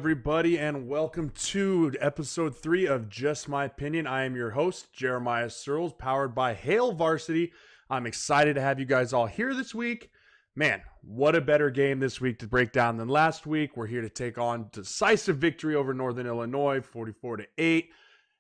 everybody, and welcome to episode 3 of Just My Opinion. I am your host, Jeremiah Sirles, powered by Hail Varsity. I'm excited to have you guys all here this week. Man, what a better game this week to break down than last week. We're here to take on decisive victory over Northern Illinois, 44-8.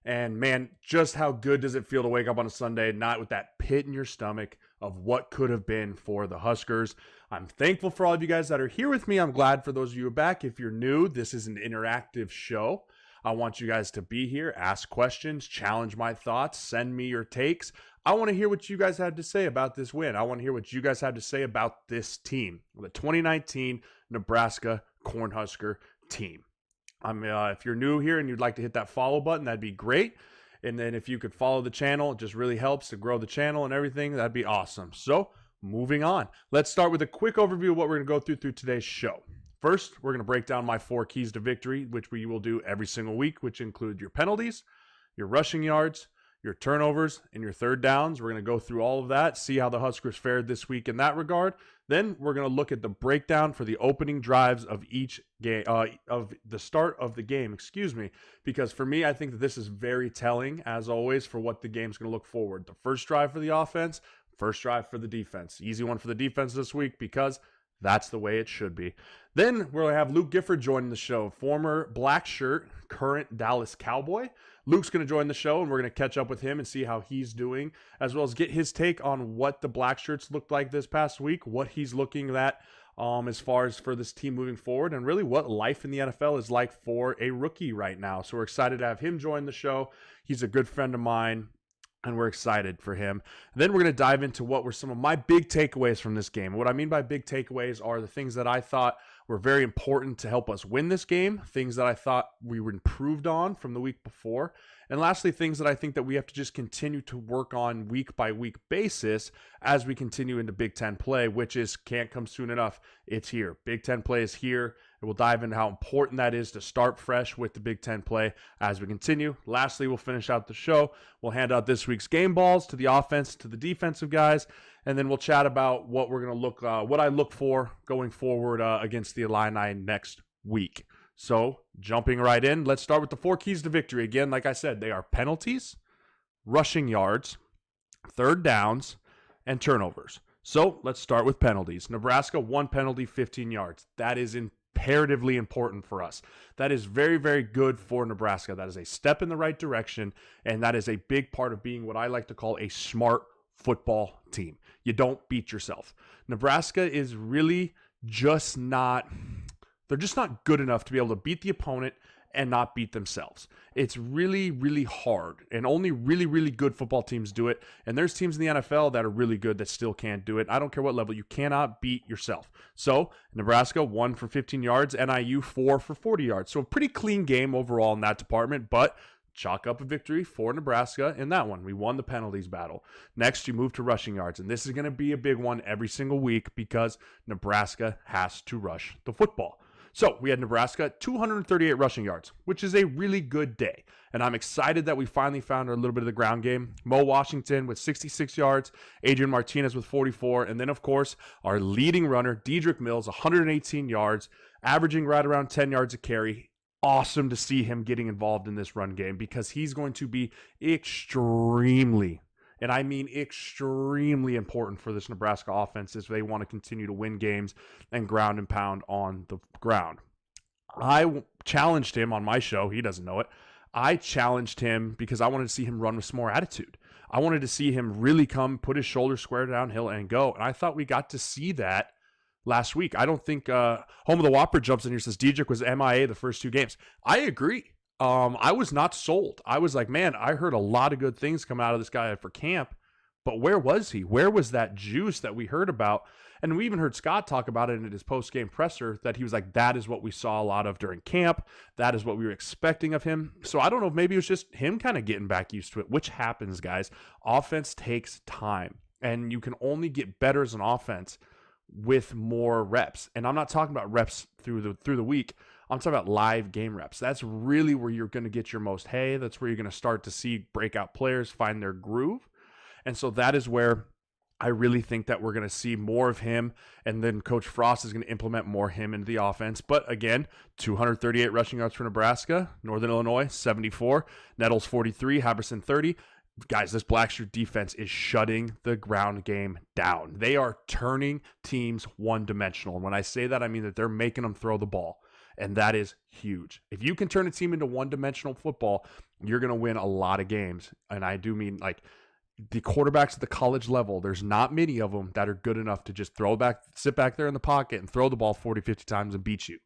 And man, just how good does it feel to wake up on a Sunday, not with that pit in your stomach of what could have been for the Huskers. I'm thankful for all of you guys that are here with me. I'm glad for those of you who are back. If you're new, this is an interactive show. I want you guys to be here, ask questions, challenge my thoughts, send me your takes. I want to hear what you guys had to say about this win. I want to hear what you guys had to say about this team, the 2019 Nebraska Cornhusker team. If you're new here and you'd like to hit that follow button, that'd be great. And then if you could follow the channel, it just really helps to grow the channel and everything. That'd be awesome. So moving on, let's start with a quick overview of what we're going to go through today's show. First, we're going to break down my 4 keys to victory, which we will do every single week, which include your penalties, your rushing yards, your turnovers, and your third downs. We're going to go through all of that, see how the Huskers fared this week in that regard. Then we're going to look at the breakdown for the opening drives of each game, of the start of the game, because for me, I think that this is very telling, as always, for what the game's going to look forward. The first drive for the offense, first drive for the defense. Easy one for the defense this week because that's the way it should be. Then we're going to have Luke Gifford joining the show, former black shirt, current Dallas Cowboy. Luke's going to join the show, and we're going to catch up with him and see how he's doing, as well as get his take on what the black shirts looked like this past week, what he's looking at as far as for this team moving forward, and really what life in the NFL is like for a rookie right now. So we're excited to have him join the show. He's a good friend of mine, and we're excited for him. And then we're going to dive into what were some of my big takeaways from this game. What I mean by big takeaways are the things that I thought were very important to help us win this game, things that I thought we were improved on from the week before, and lastly, things that I think that we have to just continue to work on week by week basis as we continue into Big Ten play, which can't come soon enough. It's here. Big Ten play is here. And we'll dive into how important that is to start fresh with the Big Ten play as we continue. Lastly, we'll finish out the show. We'll hand out this week's game balls to the offense, to the defensive guys, and then we'll chat about what we're going to what I look for going forward against the Illini next week. So jumping right in, let's start with the 4 keys to victory. Again, like I said, they are penalties, rushing yards, third downs, and turnovers. So let's start with penalties. Nebraska, 1 penalty, 15 yards. That is imperatively important for us. That is very, very good for Nebraska. That is a step in the right direction, and that is a big part of being what I like to call a smart football team. You don't beat yourself. Nebraska is really just not... They're just not good enough to be able to beat the opponent and not beat themselves. It's really, really hard, and only really, really good football teams do it. And there's teams in the NFL that are really good that still can't do it. I don't care what level. You cannot beat yourself. So Nebraska, 1 for 15 yards, NIU 4 for 40 yards. So a pretty clean game overall in that department, but chalk up a victory for Nebraska in that one. We won the penalties battle. Next, you move to rushing yards, and this is going to be a big one every single week because Nebraska has to rush the football. So we had Nebraska 238 rushing yards, which is a really good day. And I'm excited that we finally found a little bit of the ground game. Mo Washington with 66 yards, Adrian Martinez with 44, and then, of course, our leading runner, Dedrick Mills, 118 yards, averaging right around 10 yards a carry. Awesome to see him getting involved in this run game because he's going to be extremely, and I mean extremely important for this Nebraska offense if they want to continue to win games and ground and pound on the ground. I challenged him on my show. He doesn't know it. I challenged him because I wanted to see him run with some more attitude. I wanted to see him really come, put his shoulders square downhill and go. And I thought we got to see that last week. I don't think Home of the Whopper jumps in here and says Dedrick was MIA the first 2 games. I agree. I was not sold. I was like, man, I heard a lot of good things come out of this guy for camp, but where was he? Where was that juice that we heard about? And we even heard Scott talk about it in his post-game presser that he was like, that is what we saw a lot of during camp. That is what we were expecting of him. So I don't know if maybe it was just him kind of getting back used to it, which happens, guys. Offense takes time, and you can only get better as an offense with more reps. And I'm not talking about reps through the week. I'm talking about live game reps. That's really where you're going to get your most hay. That's where you're going to start to see breakout players find their groove. And so that is where I really think that we're going to see more of him, and then Coach Frost is going to implement more him into the offense. But again, 238 rushing yards for Nebraska, Northern Illinois 74, Nettles 43, Haberson 30. Guys, this Blackshear defense is shutting the ground game down. They are turning teams one-dimensional. And when I say that, I mean that they're making them throw the ball. And that is huge. If you can turn a team into one-dimensional football, you're going to win a lot of games. And I do mean like the quarterbacks at the college level, there's not many of them that are good enough to just sit back there in the pocket and throw the ball 40, 50 times and beat you.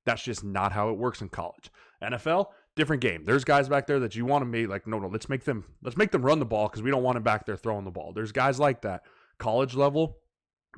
That's just not how it works in college. NFL, different game. There's guys back there that you want to make like, no, let's make them run the ball because we don't want them back there throwing the ball. There's guys like that. College level,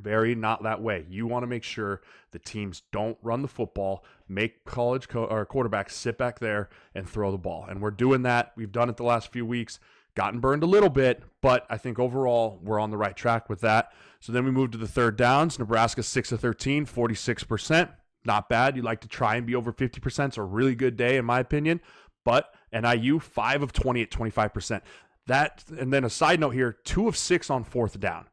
very not that way. You want to make sure the teams don't run the football, make college or quarterbacks sit back there and throw the ball. And we're doing that. We've done it the last few weeks. Gotten burned a little bit, but I think overall we're on the right track with that. So then we move to the third downs. Nebraska 6 of 13, 46%. Not bad. You like to try and be over 50%. It's a really good day in my opinion. But NIU 5 of 20 at 25%. That, and then a side note here, 2 of 6 on fourth down.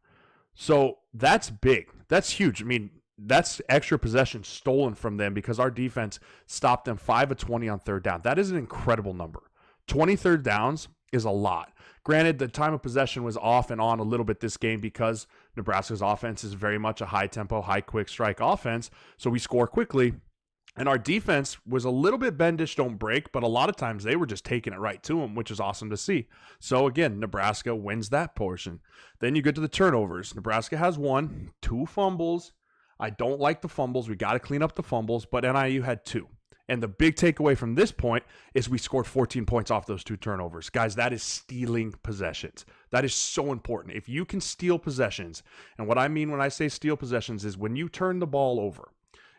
So that's big. That's huge. I mean, that's extra possession stolen from them because our defense stopped them 5 of 20 on third down. That is an incredible number. 20 third downs is a lot. Granted, the time of possession was off and on a little bit this game because Nebraska's offense is very much a high-tempo, high-quick strike offense, so we score quickly. And our defense was a little bit bendish, don't break, but a lot of times they were just taking it right to them, which is awesome to see. So again, Nebraska wins that portion. Then you get to the turnovers. Nebraska has 2 fumbles. I don't like the fumbles. We got to clean up the fumbles, but NIU had 2. And the big takeaway from this point is we scored 14 points off those 2 turnovers. Guys, that is stealing possessions. That is so important. If you can steal possessions, and what I mean when I say steal possessions is when you turn the ball over,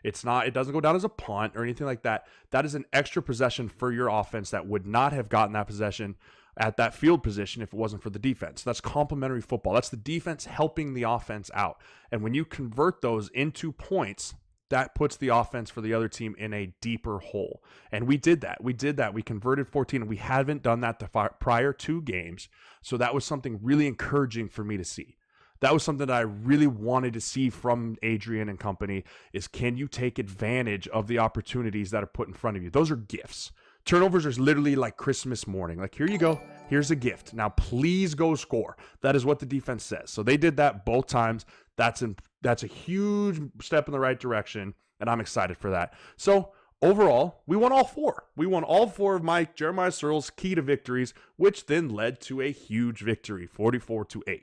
it doesn't go down as a punt or anything like that. That is an extra possession for your offense that would not have gotten that possession at that field position if it wasn't for the defense. That's complementary football. That's the defense helping the offense out. And when you convert those into points, that puts the offense for the other team in a deeper hole. And we did that. We converted 14, and we haven't done that the prior 2 games. So that was something really encouraging for me to see. That was something that I really wanted to see from Adrian and company is, can you take advantage of the opportunities that are put in front of you? Those are gifts. Turnovers are literally like Christmas morning. Like, here you go. Here's a gift. Now, please go score. That is what the defense says. So they did that both times. That's a huge step in the right direction, and I'm excited for that. So overall, we won all 4. We won all 4 of Jeremiah Sirles' key to victories, which then led to a huge victory, 44-8.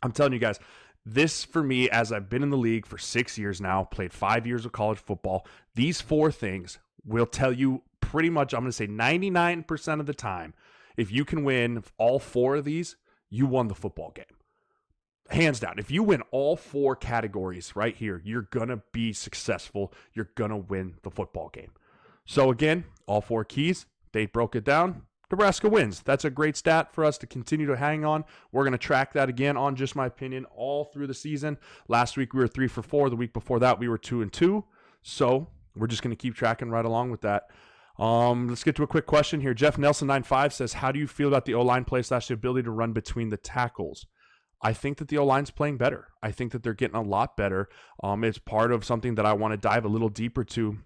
I'm telling you guys, this for me, as I've been in the league for 6 years now, played 5 years of college football, these 4 things will tell you pretty much, I'm going to say 99% of the time, if you can win all 4 of these, you won the football game. Hands down. If you win all 4 categories right here, you're going to be successful. You're going to win the football game. So again, all 4 keys, they broke it down. Nebraska wins. That's a great stat for us to continue to hang on. We're going to track that again on Just My Opinion all through the season. Last week we were 3 for 4. The week before that we were 2-2. So we're just going to keep tracking right along with that. Let's get to a quick question here. Jeff Nelson 95 says, how do you feel about the O-line play / the ability to run between the tackles? I think that the O-line's playing better. I think that they're getting a lot better. It's part of something that I want to dive a little deeper to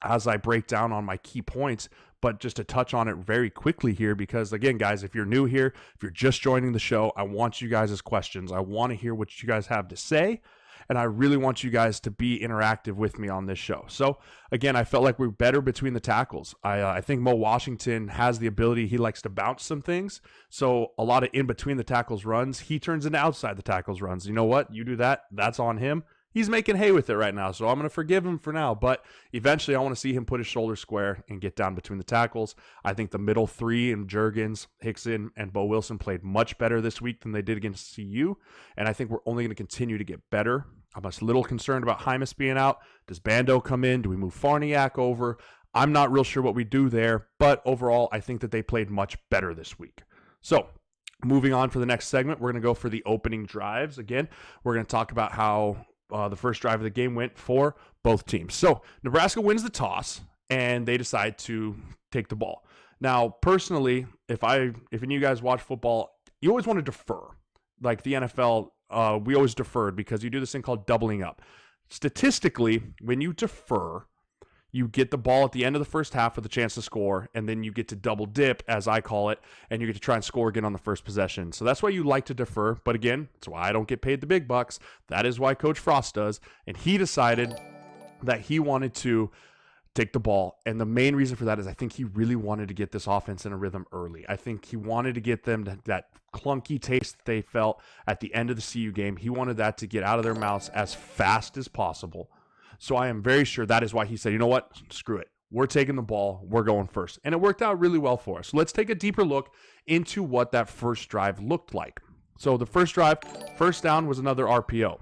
as I break down on my key points, but just to touch on it very quickly here, because again, guys, if you're new here, if you're just joining the show, I want you guys' questions. I want to hear what you guys have to say, and I really want you guys to be interactive with me on this show. So again, I felt like we're better between the tackles. I think Mo Washington has the ability. He likes to bounce some things. So a lot of in between the tackles runs, he turns into outside the tackles runs. You know what? You do that. That's on him. He's making hay with it right now, so I'm going to forgive him for now. But eventually, I want to see him put his shoulder square and get down between the tackles. I think the middle 3 and Juergens, Hickson, and Bo Wilson played much better this week than they did against CU. And I think we're only going to continue to get better. I'm a little concerned about Hymas being out. Does Bando come in? Do we move Farniak over? I'm not real sure what we do there. But overall, I think that they played much better this week. So moving on for the next segment, we're going to go for the opening drives. Again, we're going to talk about how the first drive of the game went for both teams. So Nebraska wins the toss, and they decide to take the ball. Now, personally, if any of you guys watch football, you always want to defer. Like the NFL, we always deferred because you do this thing called doubling up. Statistically, when you defer, you get the ball at the end of the first half with a chance to score, and then you get to double dip, as I call it, and you get to try and score again on the first possession. So that's why you like to defer. But again, that's why I don't get paid the big bucks. That is why Coach Frost does. And he decided that he wanted to take the ball. And the main reason for that is I think he really wanted to get this offense in a rhythm early. I think he wanted to get them to that clunky taste that they felt at the end of the CU game. He wanted that to get out of their mouths as fast as possible. So I am very sure that is why he said, you know what, screw it. We're taking the ball. We're going first. And it worked out really well for us. So let's take a deeper look into what that first drive looked like. So the first drive, first down, was another RPO.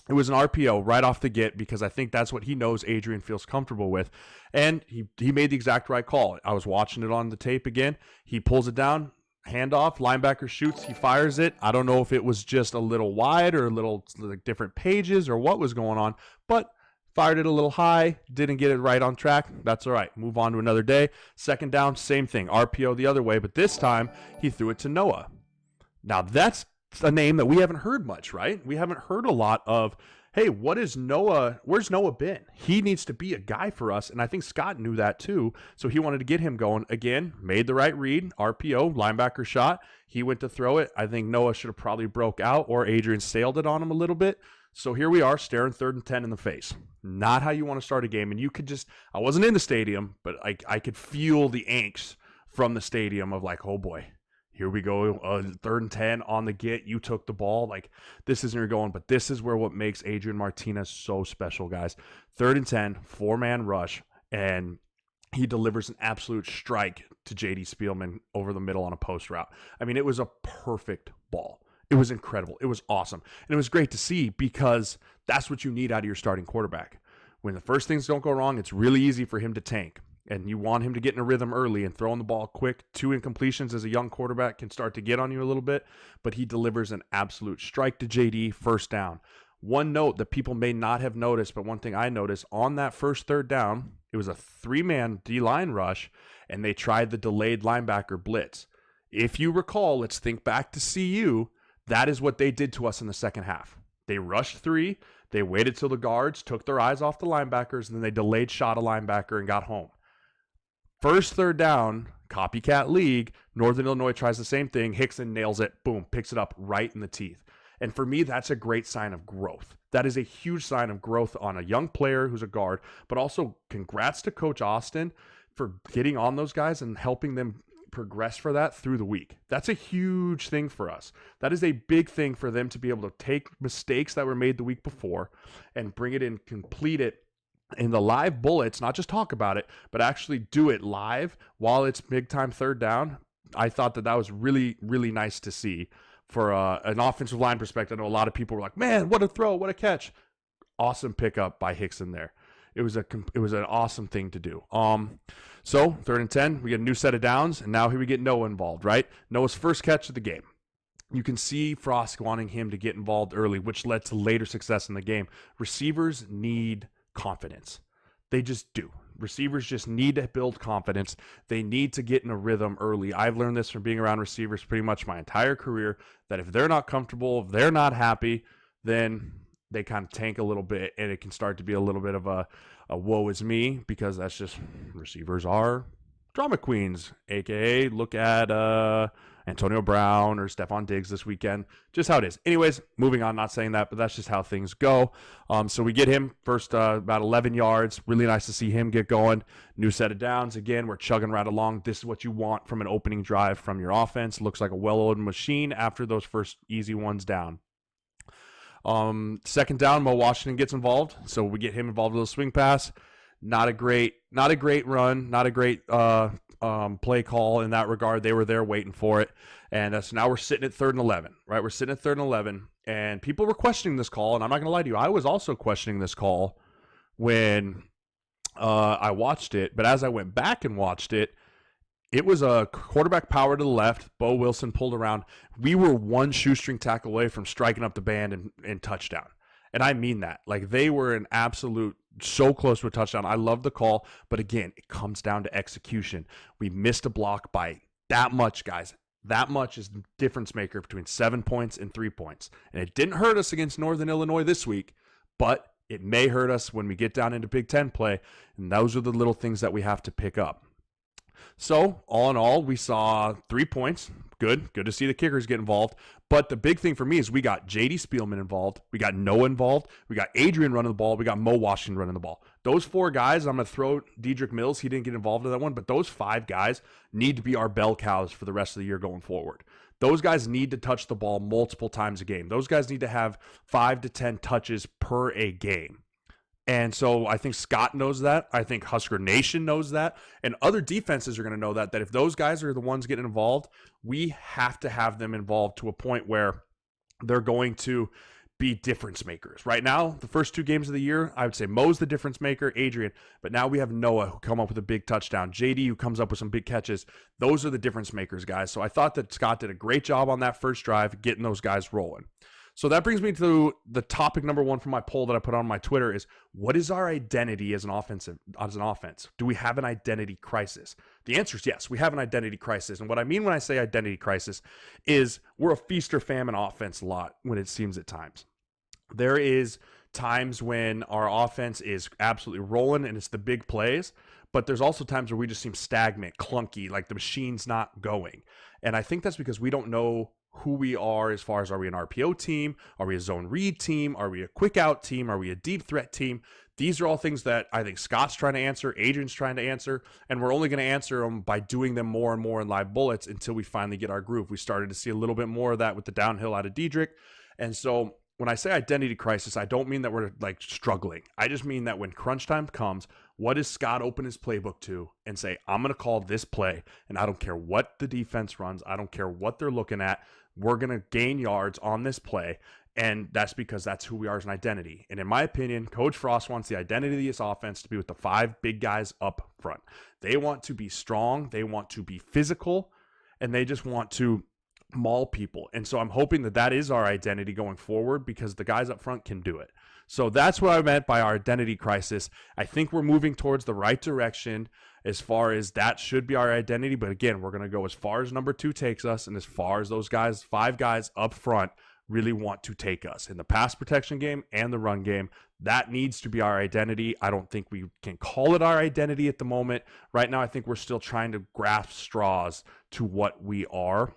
It was an RPO right off the get because I think that's what he knows Adrian feels comfortable with. And he made the exact right call. I was watching it on the tape again. He pulls it down, handoff, linebacker shoots, he fires it. I don't know if it was just a little wide or a little like different pages or what was going on, but fired it a little high, didn't get it right on track. That's all right. Move on to another day. Second down, same thing. RPO the other way, but this time he threw it to Noah. Now that's a name that we haven't heard much, right? We haven't heard a lot of, hey, what is Noah? Where's Noah been? He needs to be a guy for us. And I think Scott knew that too. So he wanted to get him going. Again, made the right read, RPO, linebacker shot. He went to throw it. I think Noah should have probably broke out or Adrian sailed it on him a little bit. So here we are staring 3rd and 10 in the face. Not how you want to start a game. And you could just, I wasn't in the stadium, but I could feel the angst from the stadium of like, oh boy, here we go. 3rd and 10 on the get. You took the ball. Like, this isn't where you're going, but this is where what makes Adrian Martinez so special, guys. 3rd and 10, 4-man rush, and he delivers an absolute strike to J.D. Spielman over the middle on a post route. I mean, it was a perfect ball. It was incredible. It was awesome. And it was great to see because that's what you need out of your starting quarterback. When the first things don't go wrong, it's really easy for him to tank. And you want him to get in a rhythm early and throwing the ball quick. 2 incompletions as a young quarterback can start to get on you a little bit. But he delivers an absolute strike to JD, first down. One note that people may not have noticed, but one thing I noticed on that first 3rd down, it was a 3-man D-line rush, and they tried the delayed linebacker blitz. If you recall, let's think back to CU. That is what they did to us in the second half. They rushed 3. They waited till the guards took their eyes off the linebackers, and then they delayed shot a linebacker and got home. First 3rd down, copycat league, Northern Illinois tries the same thing. Hickson nails it. Boom, picks it up right in the teeth. And for me, that's a great sign of growth. That is a huge sign of growth on a young player who's a guard, but also congrats to Coach Austin for getting on those guys and helping them progress for that through the week. That's a huge thing for us. That is a big thing for them to be able to take mistakes that were made the week before and bring it in, complete it in the live bullets, not just talk about it, but actually do it live while it's big time 3rd down. I thought that was really, really nice to see for an offensive line perspective. I know a lot of people were like, man, what a throw, what a catch. Awesome pickup by Hickson there. It was an awesome thing to do. So 3rd and 10, we get a new set of downs, and now here we get Noah involved, right? Noah's first catch of the game. You can see Frost wanting him to get involved early, which led to later success in the game. Receivers need confidence. They just do. Receivers just need to build confidence. They need to get in a rhythm early. I've learned this from being around receivers pretty much my entire career, that if they're not comfortable, if they're not happy, then they kind of tank a little bit, and it can start to be a little bit of a woe is me, because that's just, receivers are drama queens, aka look at Antonio Brown or Stephon Diggs this weekend. Just how it is. Anyways, moving on, not saying that, but that's just how things go. So we get him first about 11 yards. Really nice to see him get going. New set of downs. Again, we're chugging right along. This is what you want from an opening drive from your offense. Looks like a well-oiled machine after those first easy ones down. Second down, Mo Washington gets involved. So we get him involved with a swing pass. Not a great run, not a great play call in that regard. They were there waiting for it. And so now we're sitting at 3rd and 11, right? We're sitting at 3rd and 11, and people were questioning this call. And I'm not going to lie to you, I was also questioning this call when I watched it. But as I went back and watched it, it was a quarterback power to the left. Bo Wilson pulled around. We were one shoestring tackle away from striking up the band and touchdown. And I mean that. Like, they were an absolute so close to a touchdown. I love the call. But again, it comes down to execution. We missed a block by that much, guys. That much is the difference maker between 7 points and 3 points. And it didn't hurt us against Northern Illinois this week, but it may hurt us when we get down into Big Ten play. And those are the little things that we have to pick up. So, all in all, we saw 3 points. Good to see the kickers get involved. But the big thing for me is we got J.D. Spielman involved. We got Noah involved. We got Adrian running the ball. We got Mo Washington running the ball. Those 4 guys, I'm going to throw Dedrick Mills. He didn't get involved in that one. But those 5 guys need to be our bell cows for the rest of the year going forward. Those guys need to touch the ball multiple times a game. Those guys need to have 5 to 10 touches per a game. And so I think Scott knows that. I think Husker Nation knows that. And other defenses are going to know that if those guys are the ones getting involved, we have to have them involved to a point where they're going to be difference makers. Right now, the first 2 games of the year, I would say Mo's the difference maker, Adrian. But now we have Noah who come up with a big touchdown. JD who comes up with some big catches. Those are the difference makers, guys. So I thought that Scott did a great job on that first drive, getting those guys rolling. So that brings me to the topic number 1 from my poll that I put on my Twitter is, what is our identity as an offense? Do we have an identity crisis? The answer is yes, we have an identity crisis. And what I mean when I say identity crisis is we're a feast or famine offense a lot when it seems at times. There is times when our offense is absolutely rolling and it's the big plays, but there's also times where we just seem stagnant, clunky, like the machine's not going. And I think that's because we don't know who we are as far as, are we an RPO team? Are we a zone read team? Are we a quick out team? Are we a deep threat team? These are all things that I think Scott's trying to answer, Adrian's trying to answer, and we're only going to answer them by doing them more and more in live bullets until we finally get our groove. We started to see a little bit more of that with the downhill out of Dedrick. And so when I say identity crisis, I don't mean that we're like struggling. I just mean that when crunch time comes, what does Scott open his playbook to and say, I'm going to call this play, and I don't care what the defense runs. I don't care what they're looking at. We're going to gain yards on this play, and that's because that's who we are as an identity. And in my opinion, Coach Frost wants the identity of this offense to be with the 5 big guys up front. They want to be strong. They want to be physical, and they just want to maul people. And so I'm hoping that that is our identity going forward because the guys up front can do it. So that's what I meant by our identity crisis. I think we're moving towards the right direction as far as that should be our identity. But again, we're going to go as far as number 2 takes us and as far as those guys, 5 guys up front really want to take us in the pass protection game and the run game. That needs to be our identity. I don't think we can call it our identity at the moment. Right now, I think we're still trying to grasp straws to what we are.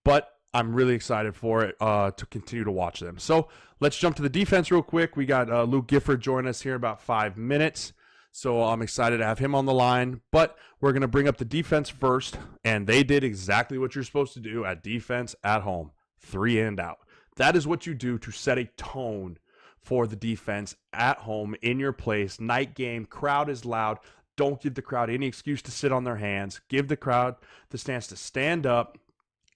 But I'm really excited for it to continue to watch them. So let's jump to the defense real quick. We got Luke Gifford joining us here in about 5 minutes. So I'm excited to have him on the line. But we're going to bring up the defense first. And they did exactly what you're supposed to do at defense at home. 3 and out. That is what you do to set a tone for the defense at home in your place. Night game, crowd is loud. Don't give the crowd any excuse to sit on their hands. Give the crowd the chance to stand up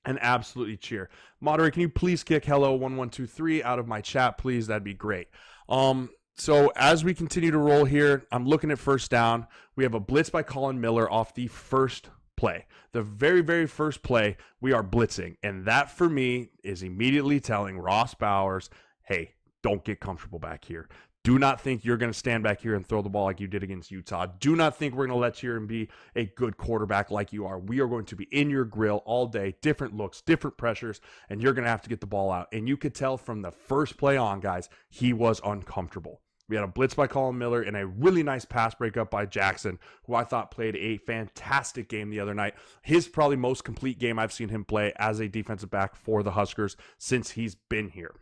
and absolutely cheer. Moderator, can you please kick hello 1123 out of my chat, please? That'd be great. So as we continue to roll here, I'm looking at first down. We have a blitz by Colin Miller off the first play. The very, very first play, we are blitzing. And that for me is immediately telling Ross Bowers, hey, don't get comfortable back here. Do not think you're going to stand back here and throw the ball like you did against Utah. Do not think we're going to let you and be a good quarterback like you are. We are going to be in your grill all day, different looks, different pressures, and you're going to have to get the ball out. And you could tell from the first play on, guys, he was uncomfortable. We had a blitz by Colin Miller and a really nice pass breakup by Jackson, who I thought played a fantastic game the other night. His probably most complete game I've seen him play as a defensive back for the Huskers since he's been here.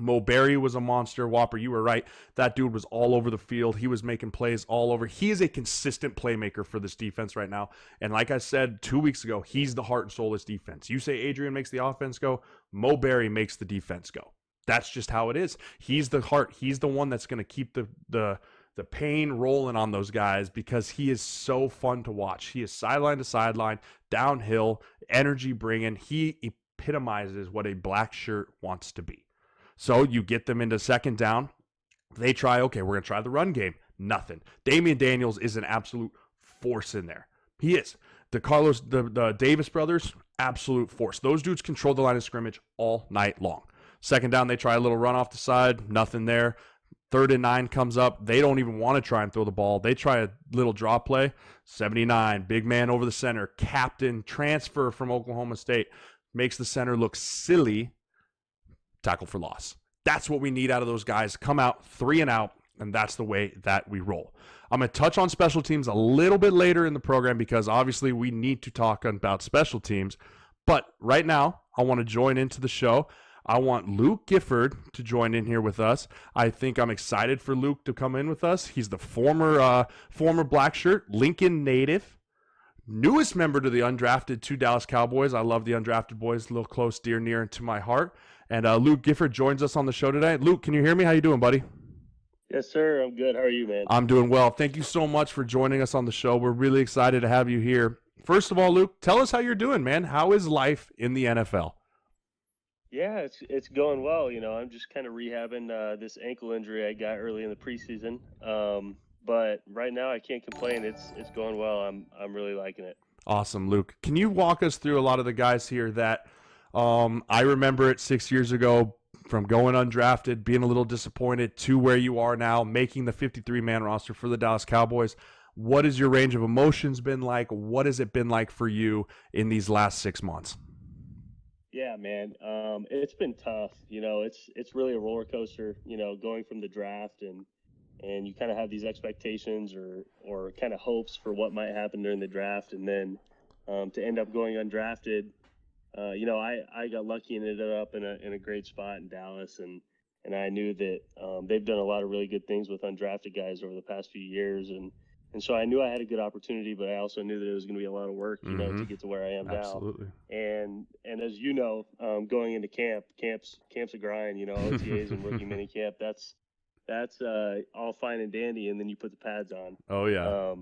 Mo Berry was a monster. Whopper, you were right. That dude was all over the field. He was making plays all over. He is a consistent playmaker for this defense right now. And like I said 2 weeks ago, he's the heart and soul of this defense. You say Adrian makes the offense go, Mo Berry makes the defense go. That's just how it is. He's the heart. He's the one that's going to keep the pain rolling on those guys because he is so fun to watch. He is sideline to sideline, downhill, energy bringing. He epitomizes what a black shirt wants to be. So you get them into second down. They try, okay, we're going to try the run game. Nothing. Damian Daniels is an absolute force in there. He is. The Davis brothers, absolute force. Those dudes control the line of scrimmage all night long. Second down, they try a little run off the side. Nothing there. 3rd and 9 comes up. They don't even want to try and throw the ball. They try a little draw play. 79, big man over the center, captain, transfer from Oklahoma State, makes the center look silly, tackle for loss. That's what we need out of those guys. Come out 3 and out, and that's the way that we roll. I'm going to touch on special teams a little bit later in the program because obviously we need to talk about special teams. But right now, I want to join into the show. I want Luke Gifford to join in here with us. I think I'm excited for Luke to come in with us. He's the former black shirt, Lincoln native, newest member to the undrafted 2 Dallas Cowboys. I love the undrafted boys, a little close, dear, near to my heart. And Luke Gifford joins us on the show today. Luke, can you hear me? How you doing, buddy? Yes, sir. I'm good. How are you, man? I'm doing well. Thank you so much for joining us on the show. We're really excited to have you here. First of all, Luke, tell us how you're doing, man. How is life in the NFL? Yeah, it's going well. I'm just kind of rehabbing this ankle injury I got early in the preseason. But right now I can't complain. It's going well. I'm really liking it. Awesome, Luke. Can you walk us through a lot of the guys here that I remember it 6 years ago, from going undrafted, being a little disappointed, to where you are now, making the 53-man roster for the Dallas Cowboys? What has your range of emotions been like? What has it been like for you in these last 6 months? Yeah, man. It's been tough. It's really a roller coaster, going from the draft and you kind of have these expectations or kind of hopes for what might happen during the draft. And then to end up going undrafted, I got lucky and ended up in a great spot in Dallas. And I knew that they've done a lot of really good things with undrafted guys over the past few years. And so I knew I had a good opportunity, but I also knew that it was going to be a lot of work, to get to where I am Absolutely. now. And as you know, going into camp's a grind, OTAs and rookie mini camp, that's all fine and dandy. And then you put the pads on. Oh yeah.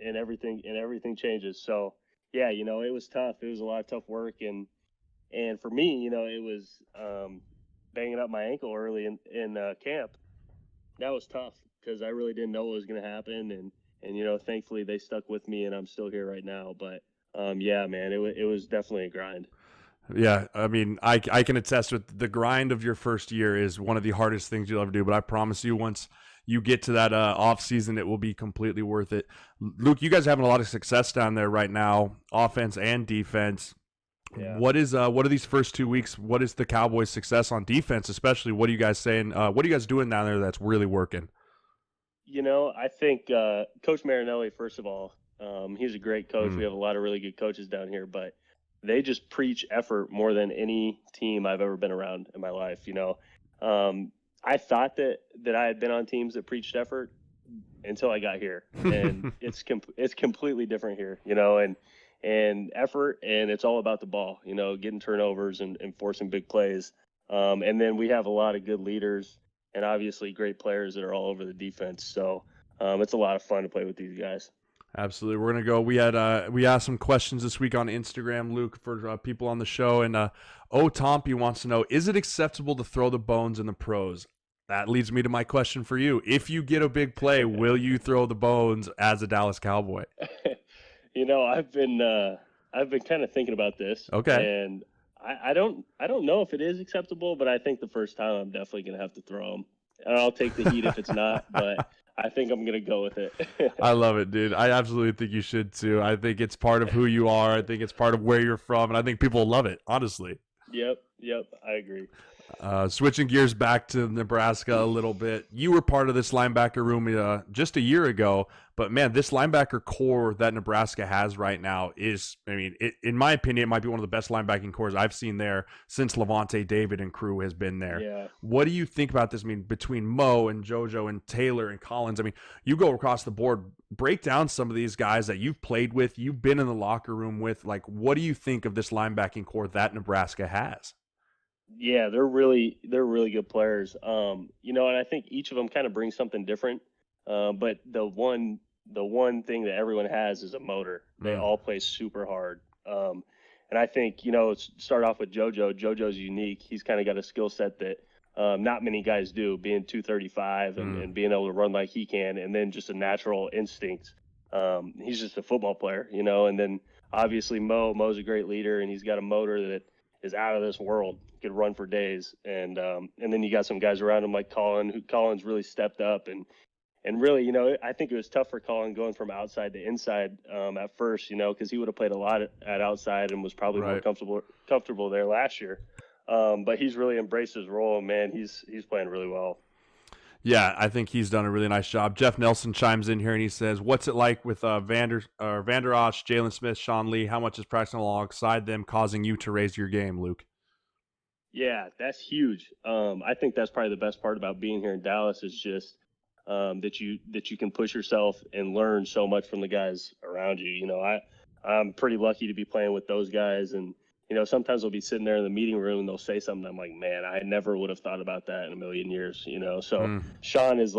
And everything changes. So yeah, it was tough. It was a lot of tough work. And for me, it was banging up my ankle early in camp. That was tough because I really didn't know what was going to happen. And thankfully they stuck with me, and I'm still here right now. But yeah, man, it was definitely a grind. Yeah, I mean, I can attest with the grind of your first year is one of the hardest things you'll ever do. But I promise you, once you get to that off season, it will be completely worth it. Luke, you guys are having a lot of success down there right now, offense and defense. Yeah. What are these first 2 weeks? What is the Cowboys' success on defense, especially? What are you guys saying? What are you guys doing down there that's really working? I think Coach Marinelli, first of all, he's a great coach. We have a lot of really good coaches down here, but they just preach effort more than any team I've ever been around in my life. I thought that I had been on teams that preached effort until I got here, and it's completely different here. And effort, and it's all about the ball. Getting turnovers and forcing big plays. And then we have a lot of good leaders and obviously great players that are all over the defense. So it's a lot of fun to play with these guys. Absolutely. We're going to go. We asked some questions this week on Instagram, Luke, for people on the show. And Tompy wants to know, is it acceptable to throw the bones in the pros? That leads me to my question for you. If you get a big play, will you throw the bones as a Dallas Cowboy? I've been kind of thinking about this. Okay. And I don't know if it is acceptable, but I think the first time I'm definitely going to have to throw them. And I'll take the heat if it's not, but I think I'm going to go with it. I love it, dude. I absolutely think you should too. I think it's part of who you are. I think it's part of where you're from, and I think people will love it, honestly. Yep, I agree. Switching gears back to Nebraska a little bit. You were part of this linebacker room just a year ago, but man, this linebacker core that Nebraska has right now is, in my opinion, it might be one of the best linebacking cores I've seen there since Levante David and crew has been there. Yeah. What do you think about this? Between Mo and JoJo and Taylor and Collins, you go across the board, break down some of these guys that you've played with, you've been in the locker room with. Like, what do you think of this linebacking core that Nebraska has? Yeah, they're really good players. And I think each of them kind of brings something different. But the one thing that everyone has is a motor. They all play super hard. And I think, start off with JoJo. JoJo's unique. He's kind of got a skill set that not many guys do, being 235 and being able to run like he can, and then just a natural instinct. He's just a football player, and then obviously Mo's a great leader, and he's got a motor that is out of this world. Could run for days, and then you got some guys around him like Colin, who Colin's really stepped up and really, I think it was tough for Colin going from outside to inside at first, because he would have played a lot at outside and was probably more comfortable there last year. But he's really embraced his role, and man, he's playing really well. Yeah, I think he's done a really nice job. Jeff Nelson chimes in here and he says, "What's it like with Vander Osh, Jalen Smith, Sean Lee? How much is practicing alongside them causing you to raise your game, Luke?" Yeah, that's huge. I think that's probably the best part about being here in Dallas is just that you can push yourself and learn so much from the guys around you. I'm pretty lucky to be playing with those guys, and sometimes they'll be sitting there in the meeting room and they'll say something. I'm like, man, I never would have thought about that in a million years. So Sean's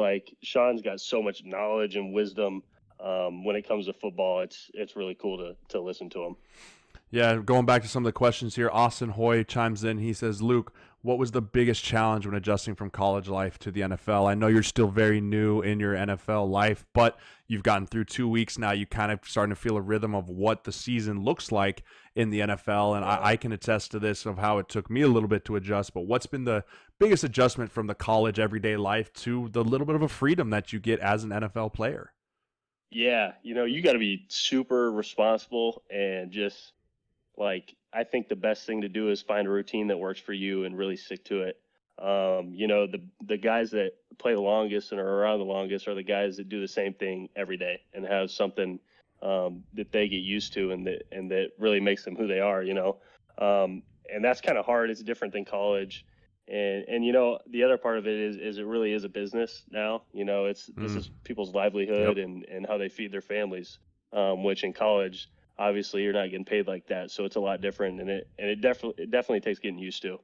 got so much knowledge and wisdom when it comes to football. It's really cool to listen to him. Yeah, going back to some of the questions here, Austin Hoy chimes in. He says, "Luke, what was the biggest challenge when adjusting from college life to the NFL? I know you're still very new in your NFL life, but you've gotten through 2 weeks now. You kind of starting to feel a rhythm of what the season looks like in the NFL, and I can attest to this of how it took me a little bit to adjust. But what's been the biggest adjustment from the college everyday life to the little bit of a freedom that you get as an NFL player?" Yeah, you got to be super responsible and just I think the best thing to do is find a routine that works for you and really stick to it. The guys that play the longest and are around the longest are the guys that do the same thing every day and have something that they get used to and that really makes them who they are. And that's kind of hard. It's different than college. And the other part of it is it really is a business now. This is people's livelihood and how they feed their families, which in college, obviously you're not getting paid like that, so it's a lot different, and it definitely takes getting used to.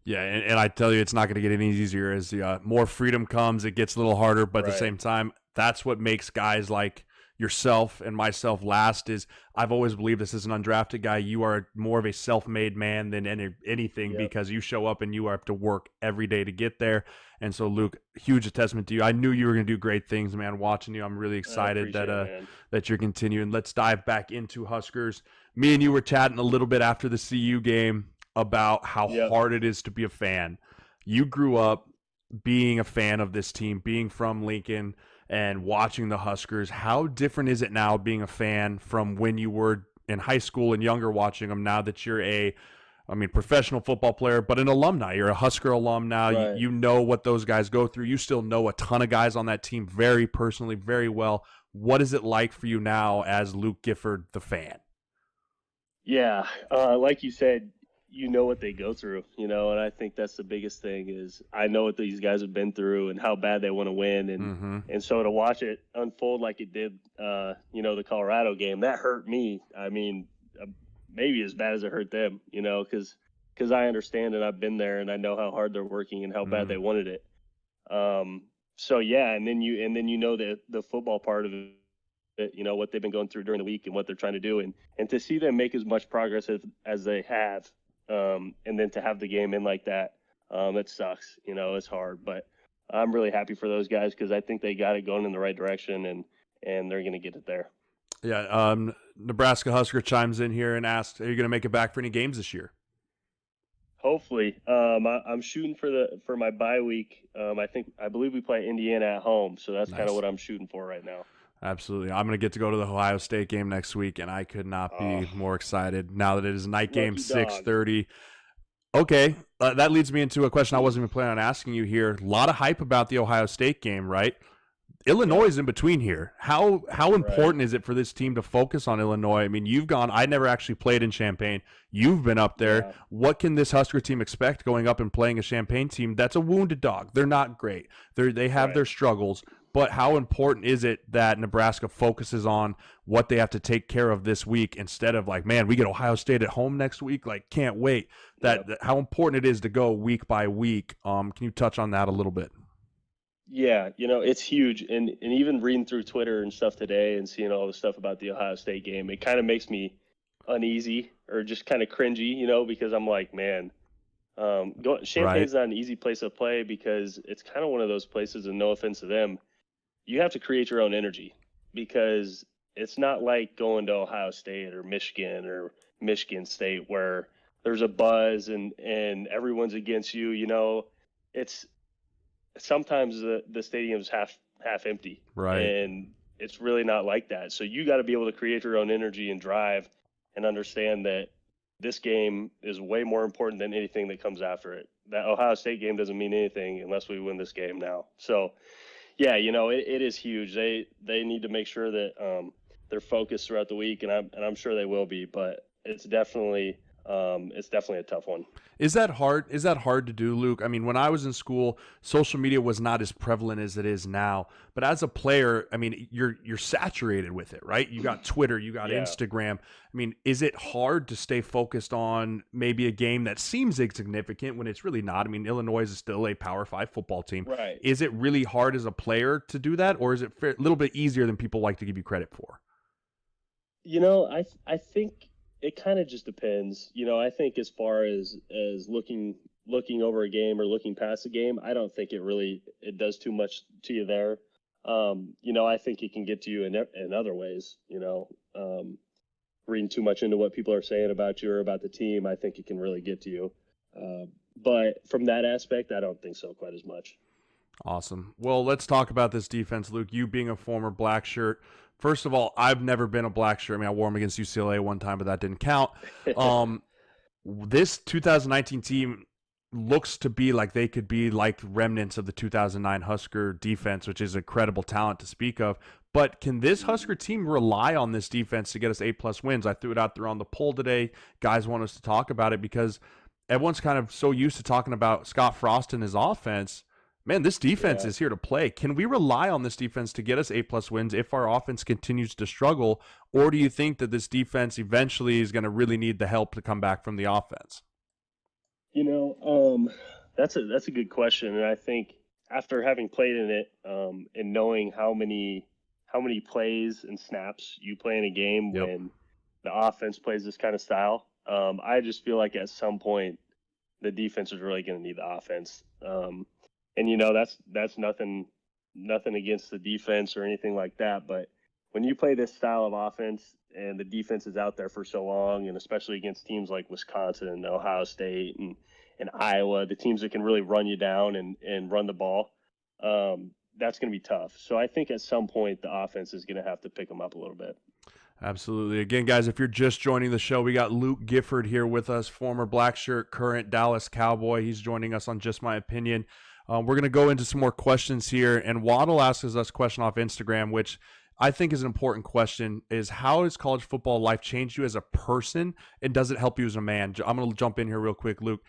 Yeah, and I tell you, it's not going to get any easier as the more freedom comes. It gets a little harder, but at the same time, that's what makes guys like yourself and myself last. Is I've always believed this as an undrafted guy, you are more of a self-made man than anything because you show up and you have to work every day to get there. And so, Luke, huge testament to you. I knew you were going to do great things, man. Watching you, I'm really excited that you're continuing. Let's dive back into Huskers. Me and you were chatting a little bit after the CU game about how hard it is to be a fan. You grew up being a fan of this team, being from Lincoln and watching the Huskers. How different is it now being a fan from when you were in high school and younger watching them, now that you're professional football player, but an alumni? You're a Husker alum now. Right. You know what those guys go through. You still know a ton of guys on that team very personally, very well. What is it like for you now as Luke Gifford, the fan? Yeah, like you said, you know what they go through, and I think that's the biggest thing is I know what these guys have been through and how bad they want to win. And so to watch it unfold like it did, the Colorado game, that hurt me. I mean, maybe as bad as it hurt them, because I understand and I've been there and I know how hard they're working and how bad they wanted it. So yeah, and then you know the football part of it, what they've been going through during the week and what they're trying to do, and to see them make as much progress as they have, and then to have the game in like that, it sucks. It's hard, but I'm really happy for those guys because I think they got it going in the right direction, and they're going to get it there. Yeah, Nebraska Husker chimes in here and asks, "Are you going to make it back for any games this year?" Hopefully, I'm shooting for my bye week. I believe we play Indiana at home, so that's kind of what I'm shooting for right now. Absolutely. I'm going to get to go to the Ohio State game next week, and I could not be more excited now that it is a night game, 6:30. Okay, that leads me into a question I wasn't even planning on asking you here. A lot of hype about the Ohio State game, right? Illinois is in between here. How important is it for this team to focus on Illinois? I mean, I never actually played in Champaign. You've been up there. Yeah. What can this Husker team expect going up and playing a Champaign team that's a wounded dog? They're not great. They have their struggles. But how important is it that Nebraska focuses on what they have to take care of this week instead of like, man, we get Ohio State at home next week? Like, can't wait. How important it is to go week by week. Can you touch on that a little bit? Yeah, it's huge. And even reading through Twitter and stuff today and seeing all the stuff about the Ohio State game, it kind of makes me uneasy or just kind of cringy, because I'm like, man, Champaign's not an easy place to play because it's kind of one of those places, and no offense to them, you have to create your own energy because it's not like going to Ohio State or Michigan State where there's a buzz and everyone's against you. It's sometimes the stadium's half empty, Right. and it's really not like that. So you got to be able to create your own energy and drive, and understand that this game is way more important than anything that comes after it. That Ohio State game doesn't mean anything unless we win this game now. So yeah, it is huge. They need to make sure that they're focused throughout the week, and I'm sure they will be. But it's definitely a tough one. Is that hard? Is that hard to do, Luke? I mean, when I was in school, social media was not as prevalent as it is now. But as a player, I mean, you're saturated with it, right? You got Twitter, you got Instagram. I mean, is it hard to stay focused on maybe a game that seems insignificant when it's really not? I mean, Illinois is still a Power 5 football team. Right. Is it really hard as a player to do that, or is it a little bit easier than people like to give you credit for? I think it kind of just depends. I think as far as looking over a game or looking past a game, I don't think it does too much to you there. I think it can get to you in other ways. Reading too much into what people are saying about you or about the team, I think it can really get to you. But from that aspect, I don't think so quite as much. Awesome. Well, let's talk about this defense, Luke. You being a former black shirt. First of all, I've never been a black shirt. I mean, I wore them against UCLA one time, but that didn't count. This 2019 team looks to be like they could be like remnants of the 2009 Husker defense, which is incredible talent to speak of. But can this Husker team rely on this defense to get us 8+ wins? I threw it out there on the poll today. Guys want us to talk about it because everyone's kind of so used to talking about Scott Frost and his offense. Man, this defense is here to play. Can we rely on this defense to get us 8+ wins if our offense continues to struggle? Or do you think that this defense eventually is going to really need the help to come back from the offense? That's a good question. And I think after having played in it, and knowing how many plays and snaps you play in a game when the offense plays this kind of style, I just feel like at some point the defense is really going to need the offense. And that's nothing against the defense or anything like that. But when you play this style of offense and the defense is out there for so long, and especially against teams like Wisconsin and Ohio State and Iowa, the teams that can really run you down and run the ball, that's going to be tough. So I think at some point the offense is going to have to pick them up a little bit. Absolutely. Again, guys, if you're just joining the show, we got Luke Gifford here with us, former black shirt, current Dallas Cowboy. He's joining us on Just My Opinion. We're going to go into some more questions here, and Waddle asks us a question off Instagram, which I think is an important question, is how has college football life changed you as a person, and does it help you as a man? I'm going to jump in here real quick, Luke.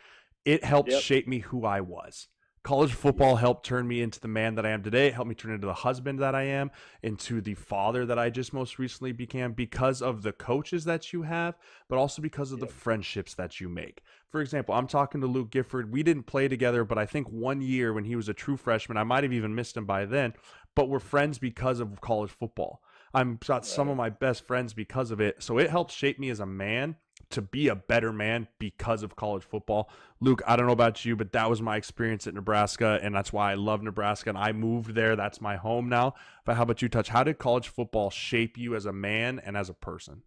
It helped shape me who I was. College football helped turn me into the man that I am today. It helped me turn into the husband that I am, into the father that I just most recently became, because of the coaches that you have, but also because of the friendships that you make. For example, I'm talking to Luke Gifford. We didn't play together, but I think one year when he was a true freshman, I might have even missed him by then, but we're friends because of college football. I'm got some of my best friends because of it. So it helped shape me as a man to be a better man because of college football. Luke, I don't know about you, but that was my experience at Nebraska, and that's why I love Nebraska, and I moved there. That's my home now. But how about you, Touch? How did college football shape you as a man and as a person?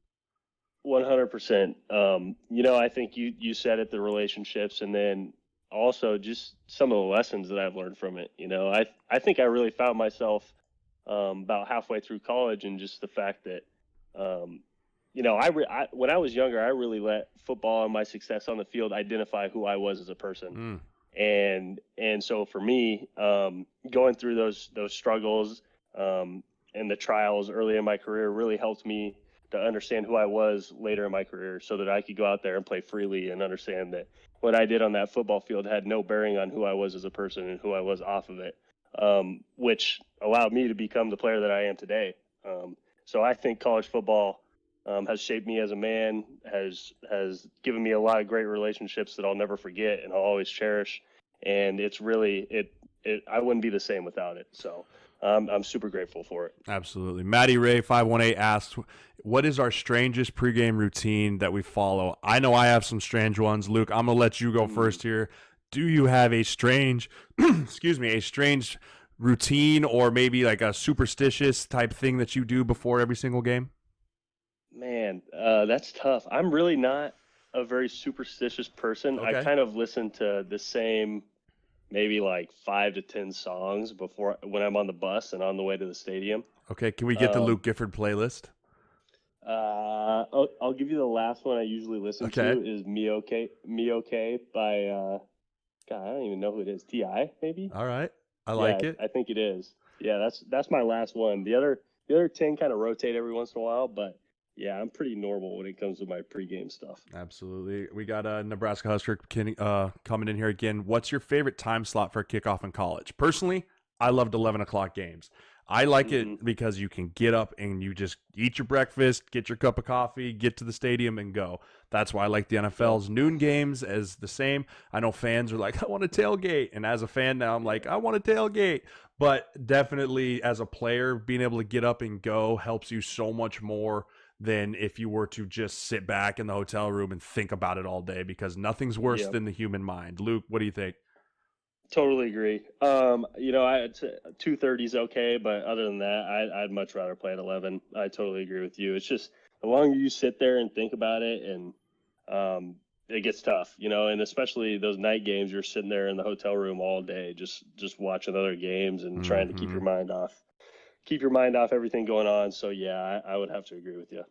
100%. I think you said it, the relationships, and then also just some of the lessons that I've learned from it. I think I really found myself about halfway through college, and just the fact that, when I was younger, I really let football and my success on the field identify who I was as a person. And so for me, going through those struggles and the trials early in my career really helped me to understand who I was later in my career, so that I could go out there and play freely and understand that what I did on that football field had no bearing on who I was as a person and who I was off of it, which allowed me to become the player that I am today. So I think college football has shaped me as a man, has given me a lot of great relationships that I'll never forget and I'll always cherish. And it's really, I wouldn't be the same without it. So I'm super grateful for it. Absolutely. Maddie Ray 518 asks, what is our strangest pregame routine that we follow? I know I have some strange ones. Luke, I'm going to let you go first here. Do you have a strange, a strange routine, or maybe like a superstitious type thing that you do before every single game? Man, that's tough. I'm really not a very superstitious person. I Okay. kind of listen to the same maybe like 5 to 10 songs before when I'm on the bus and on the way to the stadium. Okay. Can we get the Um, Luke Gifford playlist? I'll give you the last one I usually listen Okay. to is Me Okay by God, I don't even know who it is. Ti maybe? All right. I like Yeah, it. I think it is. Yeah, that's my last one. The other 10 kind of rotate every once in a while, but yeah, I'm pretty normal when it comes to my pregame stuff. Absolutely. We got Nebraska Husker coming in here again. What's your favorite time slot for kickoff in college? Personally, I loved 11 o'clock games. I like Hmm. it because you can get up and you just eat your breakfast, get your cup of coffee, get to the stadium and go. That's why I like the Yeah. NFL's noon games as the same. I know fans are like, I want to tailgate. And as a fan now, I'm like, I want to tailgate. But definitely as a player, being able to get up and go helps you so much more than if you were to just sit back in the hotel room and think about it all day, because nothing's worse Yeah. than the human mind. Luke, what do you think? Totally agree. I'd say 2:30 is okay, but other than that, I'd much rather play at 11. I totally agree with you. It's just the longer you sit there and think about it, and it gets tough, and especially those night games, you're sitting there in the hotel room all day, just watching other games and trying to Hmm. keep your mind off everything going on. So yeah, I would have to agree with you.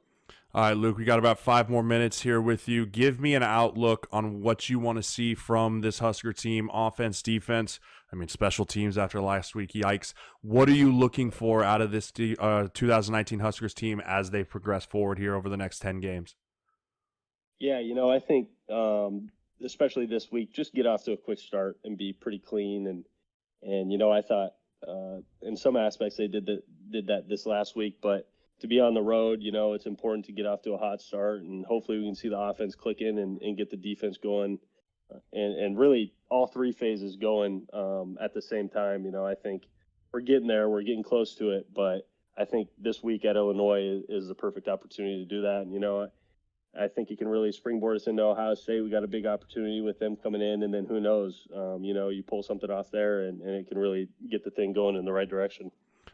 All right, Luke, we got about 5 more minutes here with you. Give me an outlook on what you want to see from this Husker team, offense, defense. I mean, special teams after last week. Yikes. What are you looking for out of this 2019 Huskers team as they progress forward here over the next 10 games? Yeah, I think especially this week, just get off to a quick start and be pretty clean. And I thought in some aspects they did that this last week, but to be on the road, it's important to get off to a hot start, and hopefully we can see the offense click in and get the defense going, and really all three phases going at the same time. I think we're getting there, we're getting close to it, but I think this week at Illinois is the perfect opportunity to do that. And I think it can really springboard us into Ohio State. We got a big opportunity with them coming in, and then who knows? You pull something off there, and it can really get the thing going in the right direction.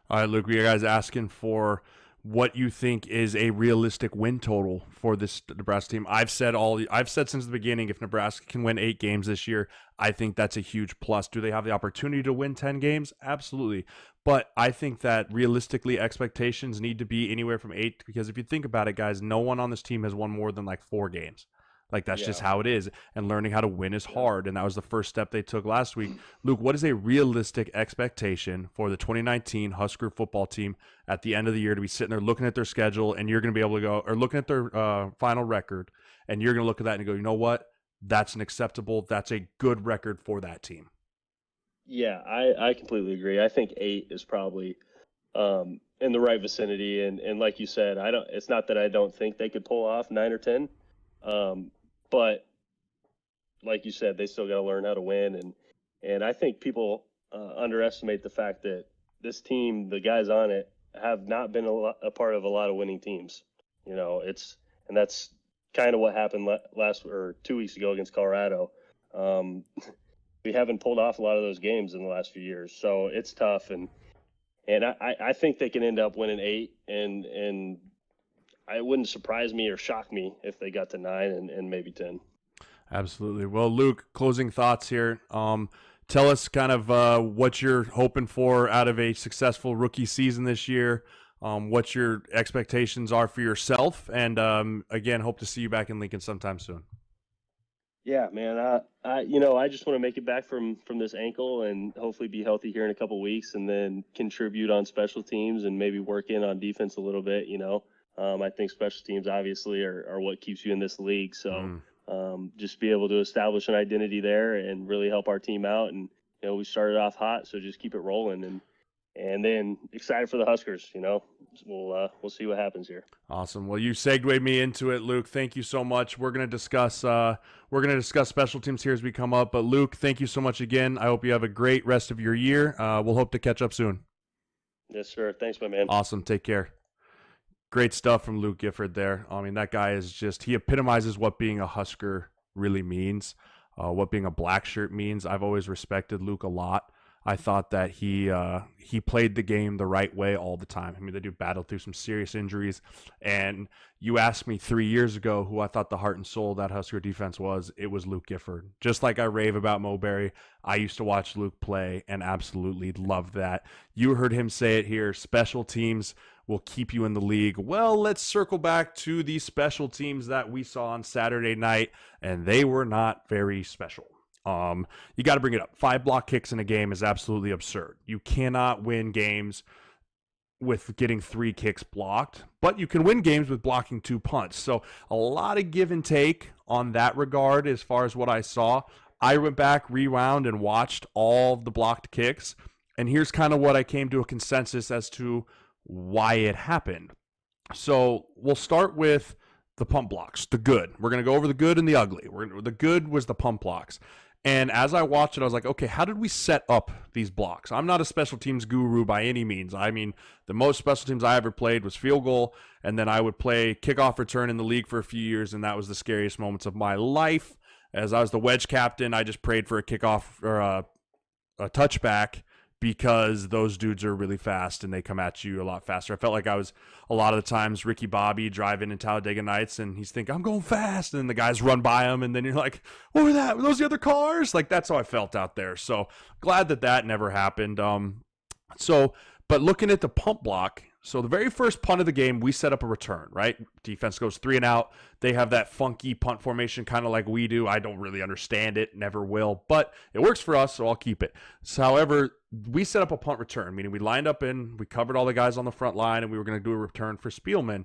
All right, Luke, we guys asking for what you think is a realistic win total for this Nebraska team. I've said since the beginning, if Nebraska can win 8 games this year, I think that's a huge plus. Do they have the opportunity to win 10 games? Absolutely. But I think that realistically expectations need to be anywhere from 8, because if you think about it, guys, no one on this team has won more than like 4 games. Like that's just Yeah, how it is. And learning how to win is yeah. hard. And that was the first step they took last week. Luke, what is a realistic expectation for the 2019 Husker football team at the end of the year to be sitting there looking at their schedule, and you're going to be able to go, or looking at their final record, and you're going to look at that and go, you know what? That's that's a good record for that team. Yeah, I completely agree. I think 8 is probably in the right vicinity, and like you said, I don't. It's not that I don't think they could pull off 9 or 10, um, but like you said, they still got to learn how to win, and I think people underestimate the fact that this team, the guys on it, have not been a part of a lot of winning teams. And that's kind of what happened last or 2 weeks ago against Colorado. Um, we haven't pulled off a lot of those games in the last few years, so it's tough, and I think they can end up winning 8, and it wouldn't surprise me or shock me if they got to 9 and maybe 10. Absolutely. Well, Luke, closing thoughts here. Tell us kind of what you're hoping for out of a successful rookie season this year. What your expectations are for yourself, and again, hope to see you back in Lincoln sometime soon. Yeah, man. I just want to make it back from this ankle and hopefully be healthy here in a couple weeks, and then contribute on special teams and maybe work in on defense a little bit. I think special teams obviously are what keeps you in this league. So Mm. just be able to establish an identity there and really help our team out. And we started off hot, so just keep it rolling, and then excited for the Huskers. We'll see what happens here. Awesome. Well, you segued me into it, Luke. Thank you so much. We're gonna discuss special teams here as we come up. But Luke, thank you so much again. I hope you have a great rest of your year. We'll hope to catch up soon. Yes, sir. Thanks, my man. Awesome. Take care. Great stuff from Luke Gifford there. I mean, that guy is he epitomizes what being a Husker really means, what being a black shirt means. I've always respected Luke a lot. I thought that he played the game the right way all the time. I mean, the dude battled through some serious injuries, and you asked me 3 years ago who I thought the heart and soul of that Husker defense was. It was Luke Gifford. Just like I rave about Mo Berry, I used to watch Luke play and absolutely loved that. You heard him say it here, special teams will keep you in the league. Well, let's circle back to the special teams that we saw on Saturday night, and they were not very special. You got to bring it up. 5 block kicks in a game is absolutely absurd. You cannot win games with getting 3 kicks blocked, but you can win games with blocking 2 punts. So a lot of give and take on that regard as far as what I saw. I went back, rewound, and watched all of the blocked kicks, and here's kind of what I came to a consensus as to why it happened. So we'll start with the pump blocks, the good. We're going to go over the good and the ugly. The good was the pump blocks. And as I watched it, I was like, okay, how did we set up these blocks? I'm not a special teams guru by any means. I mean, the most special teams I ever played was field goal, and then I would play kickoff return in the league for a few years, and that was the scariest moments of my life. As I was the wedge captain, I just prayed for a kickoff or a touchback, because those dudes are really fast and they come at you a lot faster. I felt like I was a lot of the times Ricky Bobby driving in Talladega Nights, and he's thinking, I'm going fast, and then the guys run by him, and then you're like, what were that? Were those the other cars? Like, that's how I felt out there. So glad that never happened. But looking at the pump block, so the very first punt of the game, we set up a return, right? Defense goes 3 and out. They have that funky punt formation kind of like we do. I don't really understand it, never will, but it works for us, so I'll keep it. So, however, we set up a punt return, meaning we lined up in, we covered all the guys on the front line, and we were going to do a return for Spielman.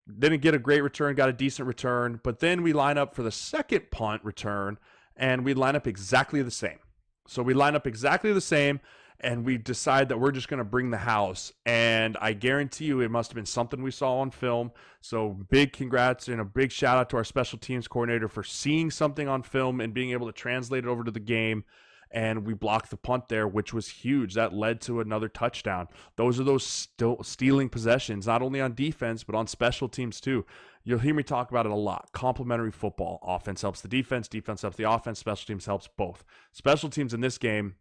Didn't get a great return, got a decent return, but then we line up for the second punt return, and we line up exactly the same. So we line up exactly the same, and we decide that we're just going to bring the house. And I guarantee you it must have been something we saw on film. So big congrats and a big shout out to our special teams coordinator for seeing something on film and being able to translate it over to the game. And we blocked the punt there, which was huge. That led to another touchdown. Those are those stealing possessions, not only on defense, but on special teams too. You'll hear me talk about it a lot. Complementary football. Offense helps the defense helps the offense, special teams helps both. Special teams in this game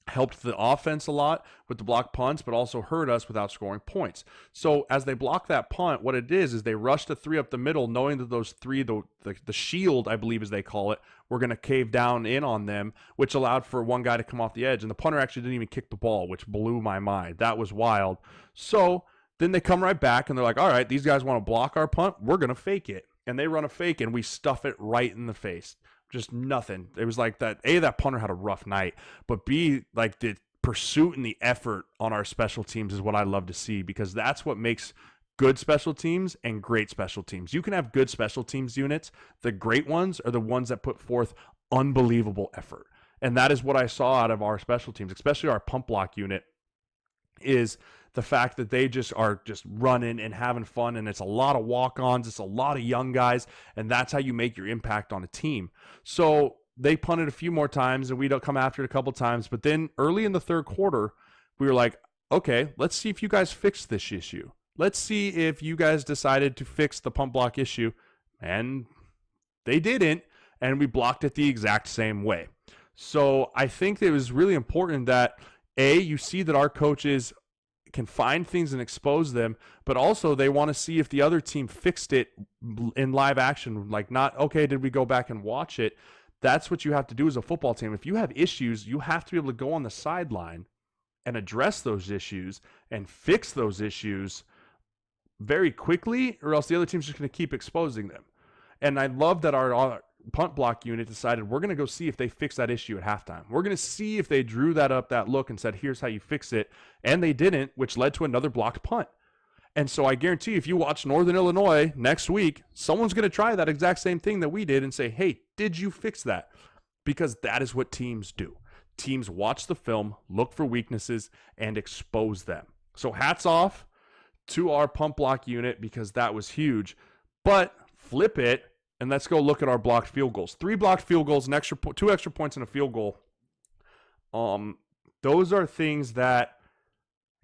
helped the offense a lot with the block punts, but also hurt us without scoring points. So as they block that punt, what it is they rush the 3 up the middle, knowing that those 3, the shield, I believe as they call it, were going to cave down in on them, which allowed for one guy to come off the edge. And the punter actually didn't even kick the ball, which blew my mind. That was wild. So then they come right back, and they're like, all right, these guys want to block our punt. We're going to fake it. And they run a fake, and we stuff it right in the face. Just nothing. It was like that. A, that punter had a rough night, but B, like the pursuit and the effort on our special teams is what I love to see, because that's what makes good special teams and great special teams. You can have good special teams units. The great ones are the ones that put forth unbelievable effort. And that is what I saw out of our special teams, especially our pump block unit, is the fact that they just are just running and having fun, and it's a lot of walk-ons, it's a lot of young guys, and that's how you make your impact on a team. So they punted a few more times, and we don't come after it a couple times, but then early in the third quarter, we were like, okay, let's see if you guys fix this issue. Let's see if you guys decided to fix the pump block issue, and they didn't, and we blocked it the exact same way. So I think it was really important that, A, you see that our coaches can find things and expose them, but also they want to see if the other team fixed it in live action. Like, not, okay, did we go back and watch it? That's what you have to do as a football team. If you have issues, you have to be able to go on the sideline and address those issues and fix those issues very quickly, or else the other team's just going to keep exposing them. And I love that our punt block unit decided we're going to go see if they fix that issue at halftime. We're going to see if they drew that up, that look, and said, here's how you fix it. And they didn't, which led to another blocked punt. And so I guarantee if you watch Northern Illinois next week, someone's going to try that exact same thing that we did and say, hey, did you fix that? Because that is what teams do. Teams watch the film, look for weaknesses, and expose them. So hats off to our pump block unit, because that was huge. But flip it, and let's go look at our blocked field goals. 3 blocked field goals, 2 extra points, and a field goal. Those are things that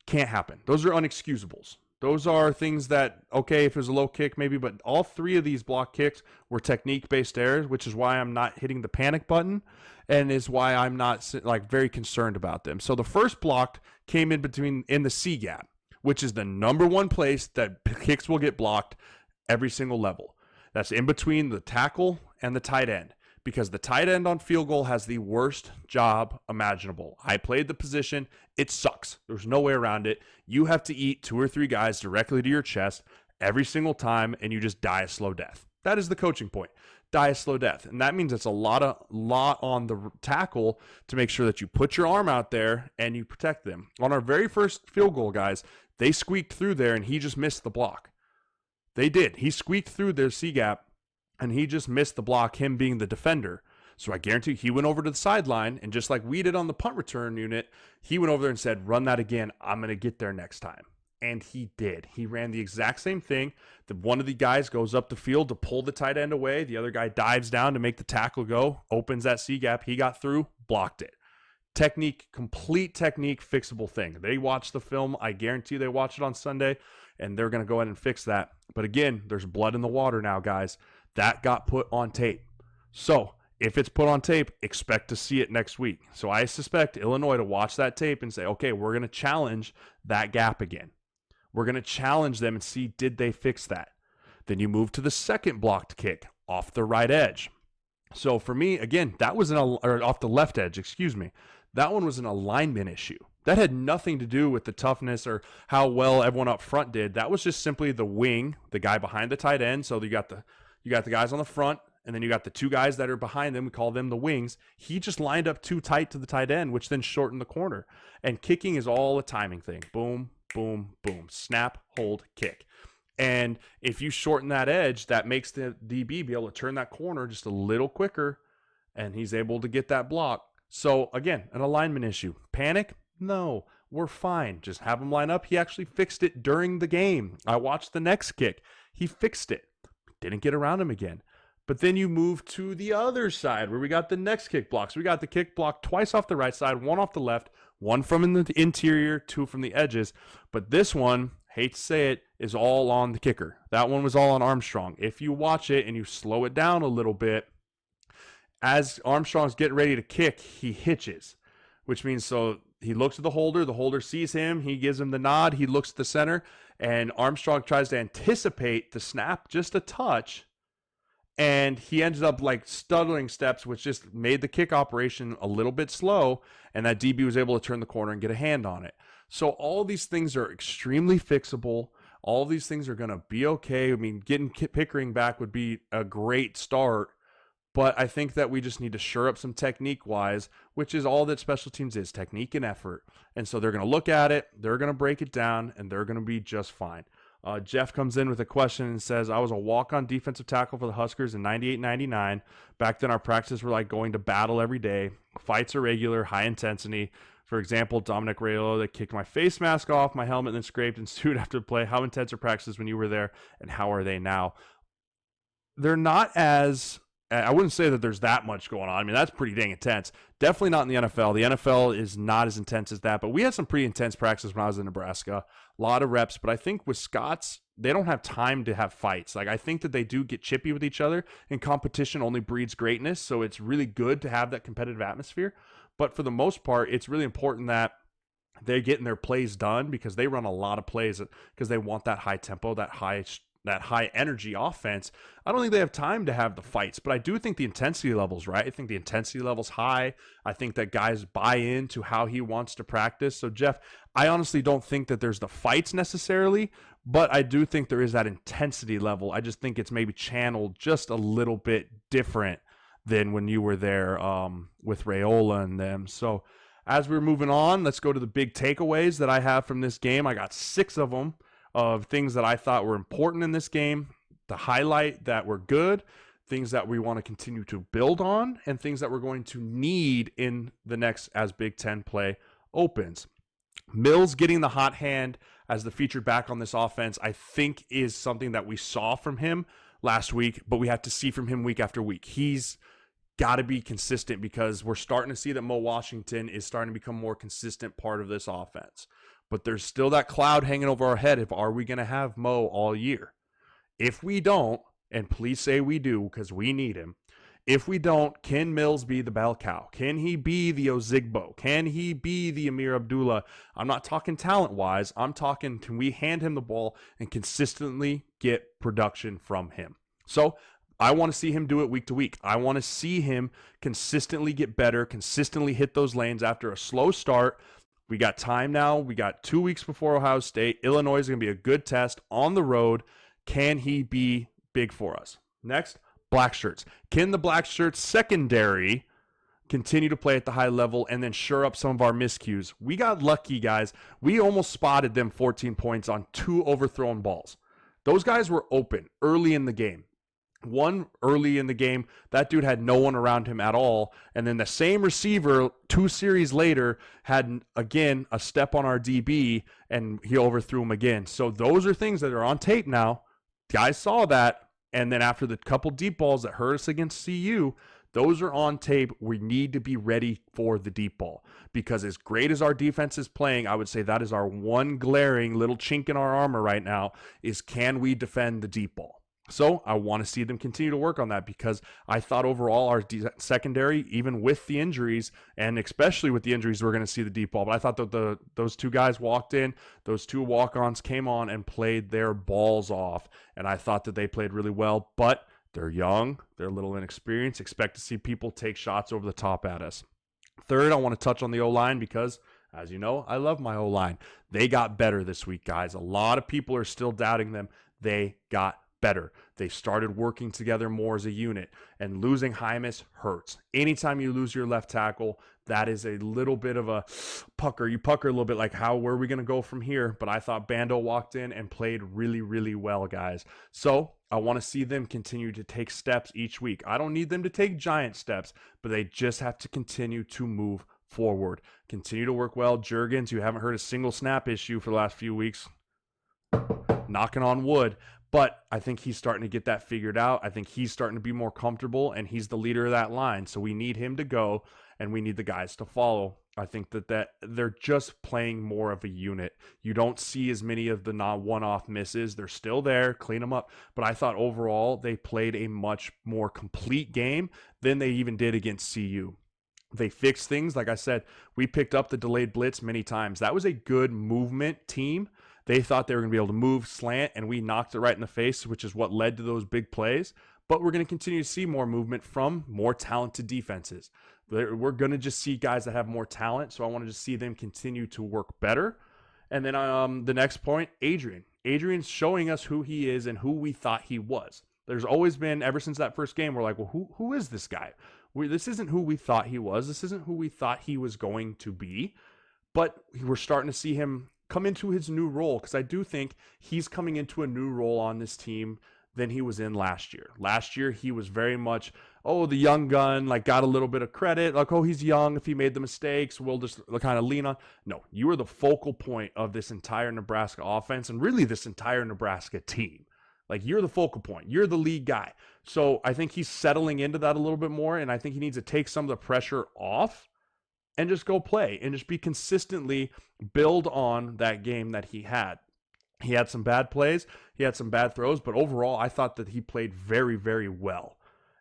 can't happen. Those are unexcusables. Those are things that, okay, if it was a low kick, maybe, but all 3 of these block kicks were technique-based errors, which is why I'm not hitting the panic button. and is why I'm not like very concerned about them. So the first block came in the C gap, which is the number one place that kicks will get blocked every single level. That's in between the tackle and the tight end, because the tight end on field goal has the worst job imaginable. I played the position. It sucks. There's no way around it. You have to eat 2 or 3 guys directly to your chest every single time, and you just die a slow death. That is the coaching point. Die a slow death. And that means it's a lot on the tackle to make sure that you put your arm out there and you protect them. On our very first field goal, guys, they squeaked through there and he just missed the block. They did. He squeaked through their C gap and he just missed the block, him being the defender. So I guarantee he went over to the sideline, and just like we did on the punt return unit, he went over there and said, run that again. I'm going to get there next time. And he did. He ran the exact same thing. One of the guys goes up the field to pull the tight end away. The other guy dives down to make the tackle go, opens that C gap. He got through, blocked it. Technique, complete technique, fixable thing. They watched the film. I guarantee they watched it on Sunday, and they're going to go ahead and fix that. But again, there's blood in the water now, guys. That got put on tape. So if it's put on tape, expect to see it next week. So I suspect Illinois to watch that tape and say, okay, we're going to challenge that gap again. We're going to challenge them and see, did they fix that? Then you move to the second blocked kick off the right edge. So for me, again, that was off the left edge, excuse me. That one was an alignment issue. That had nothing to do with the toughness or how well everyone up front did. That was just simply the wing, the guy behind the tight end. So you got the guys on the front, and then you got the 2 guys that are behind them. We call them the wings. He just lined up too tight to the tight end, which then shortened the corner. And kicking is all a timing thing. Boom, boom, boom. Snap, hold, kick. And if you shorten that edge, that makes the DB be able to turn that corner just a little quicker, and he's able to get that block. So again, an alignment issue. Panic? No, we're fine. Just have him line up. He actually fixed it during the game. I watched the next kick. He fixed it. Didn't get around him again. But then you move to the other side where we got the next kick block. So we got the kick block twice off the right side, 1 off the left, 1 from in the interior, 2 from the edges. But this one, hate to say it, is all on the kicker. That one was all on Armstrong. If you watch it and you slow it down a little bit, as Armstrong's getting ready to kick, he hitches, which means so he looks at the holder sees him, he gives him the nod, he looks at the center, and Armstrong tries to anticipate the snap just a touch, and he ended up like stuttering steps, which just made the kick operation a little bit slow, and that DB was able to turn the corner and get a hand on it. So all these things are extremely fixable. All these things are going to be okay. I mean, getting Pickering back would be a great start, but I think that we just need to shore up some technique-wise, which is all that special teams is, technique and effort. And so they're going to look at it, they're going to break it down, and they're going to be just fine. Jeff comes in with a question and says, I was a walk-on defensive tackle for the Huskers in 98-99. Back then, our practices were like going to battle every day. Fights are regular, high intensity. For example, Dominic Raiola that kicked my face mask off, my helmet, and then scraped and sued after the play. How intense are practices when you were there, and how are they now? They're not as... I wouldn't say that there's that much going on. I mean, that's pretty dang intense. Definitely not in the NFL. The NFL is not as intense as that, but we had some pretty intense practices when I was in Nebraska. A lot of reps, but I think with Scott's, they don't have time to have fights. Like, I think that they do get chippy with each other, and competition only breeds greatness, so it's really good to have that competitive atmosphere. But for the most part, it's really important that they're getting their plays done, because they run a lot of plays because they want that high tempo, that high energy offense. I don't think they have time to have the fights, but I do think the intensity level's right. I think the intensity level's high. I think that guys buy into how he wants to practice. So Jeff, I honestly don't think that there's the fights necessarily, but I do think there is that intensity level. I just think it's maybe channeled just a little bit different than when you were there with Raiola and them. So as we're moving on, let's go to the big takeaways that I have from this game. I got 6 of them, of things that I thought were important in this game, the highlight that were good, things that we want to continue to build on, and things that we're going to need in the next as Big Ten play opens. Mills getting the hot hand as the featured back on this offense, I think is something that we saw from him last week, but we have to see from him week after week. He's got to be consistent, because we're starting to see that Mo Washington is starting to become a more consistent part of this offense. But there's still that cloud hanging over our head. Are we going to have Mo all year? If we don't, and please say we do, because we need him. If we don't, can Mills be the bell cow? Can he be the Ozigbo? Can he be the Amir Abdullah? I'm not talking talent-wise. I'm talking, can we hand him the ball and consistently get production from him? So I want to see him do it week to week. I want to see him consistently get better, consistently hit those lanes after a slow start. We got time now. We got 2 weeks before Ohio State. Illinois is going to be a good test on the road. Can he be big for us? Next, black shirts. Can the black shirts secondary continue to play at the high level and then shore up some of our miscues? We got lucky, guys. We almost spotted them 14 points on 2 overthrown balls. Those guys were open early in the game. One early in the game, that dude had no one around him at all. And then the same receiver 2 series later had, again, a step on our DB, and he overthrew him again. So those are things that are on tape now. Guys saw that. And then after the couple deep balls that hurt us against CU, those are on tape. We need to be ready for the deep ball, because as great as our defense is playing, I would say that is our one glaring little chink in our armor right now, is can we defend the deep ball? So I want to see them continue to work on that, because I thought overall our secondary, even with the injuries, and especially with the injuries, we're going to see the deep ball. But I thought that those 2 guys walked in, those 2 walk-ons came on and played their balls off, and I thought that they played really well. But they're young, they're a little inexperienced. Expect to see people take shots over the top at us. Third, I want to touch on the O-line, because as you know, I love my O-line. They got better this week, guys. A lot of people are still doubting them. They got better. They started working together more as a unit, and losing Hymas hurts. Anytime you lose your left tackle, that is a little bit of a pucker. You pucker a little bit, like, where are we going to go from here? But I thought Bando walked in and played really, really well, guys. So I want to see them continue to take steps each week. I don't need them to take giant steps, but they just have to continue to move forward. Continue to work well. Juergens, you haven't heard a single snap issue for the last few weeks. Knocking on wood. But I think he's starting to get that figured out. I think he's starting to be more comfortable, and he's the leader of that line. So we need him to go, and we need the guys to follow. I think that they're just playing more of a unit. You don't see as many of the one-off misses. They're still there. Clean them up. But I thought overall they played a much more complete game than they even did against CU. They fixed things. Like I said, we picked up the delayed blitz many times. That was a good movement team. They thought they were going to be able to move, slant, and we knocked it right in the face, which is what led to those big plays. But we're going to continue to see more movement from more talented defenses. We're going to just see guys that have more talent, so I want to just see them continue to work better. And then the next point, Adrian. Adrian's showing us who he is and who we thought he was. There's always been, ever since that first game, we're like, well, who is this guy? This isn't who we thought he was. This isn't who we thought he was going to be. But we're starting to see him come into his new role, because I do think he's coming into a new role on this team than he was in last year. Last year, he was very much, the young gun, like got a little bit of credit, like, he's young. If he made the mistakes, we'll just kind of lean on. No, you are the focal point of this entire Nebraska offense, and really this entire Nebraska team. Like, you're the focal point. You're the lead guy. So I think he's settling into that a little bit more, and I think he needs to take some of the pressure off and just go play and just be consistently build on that game that he had. He had some bad plays. He had some bad throws, but overall, I thought that he played very, very well.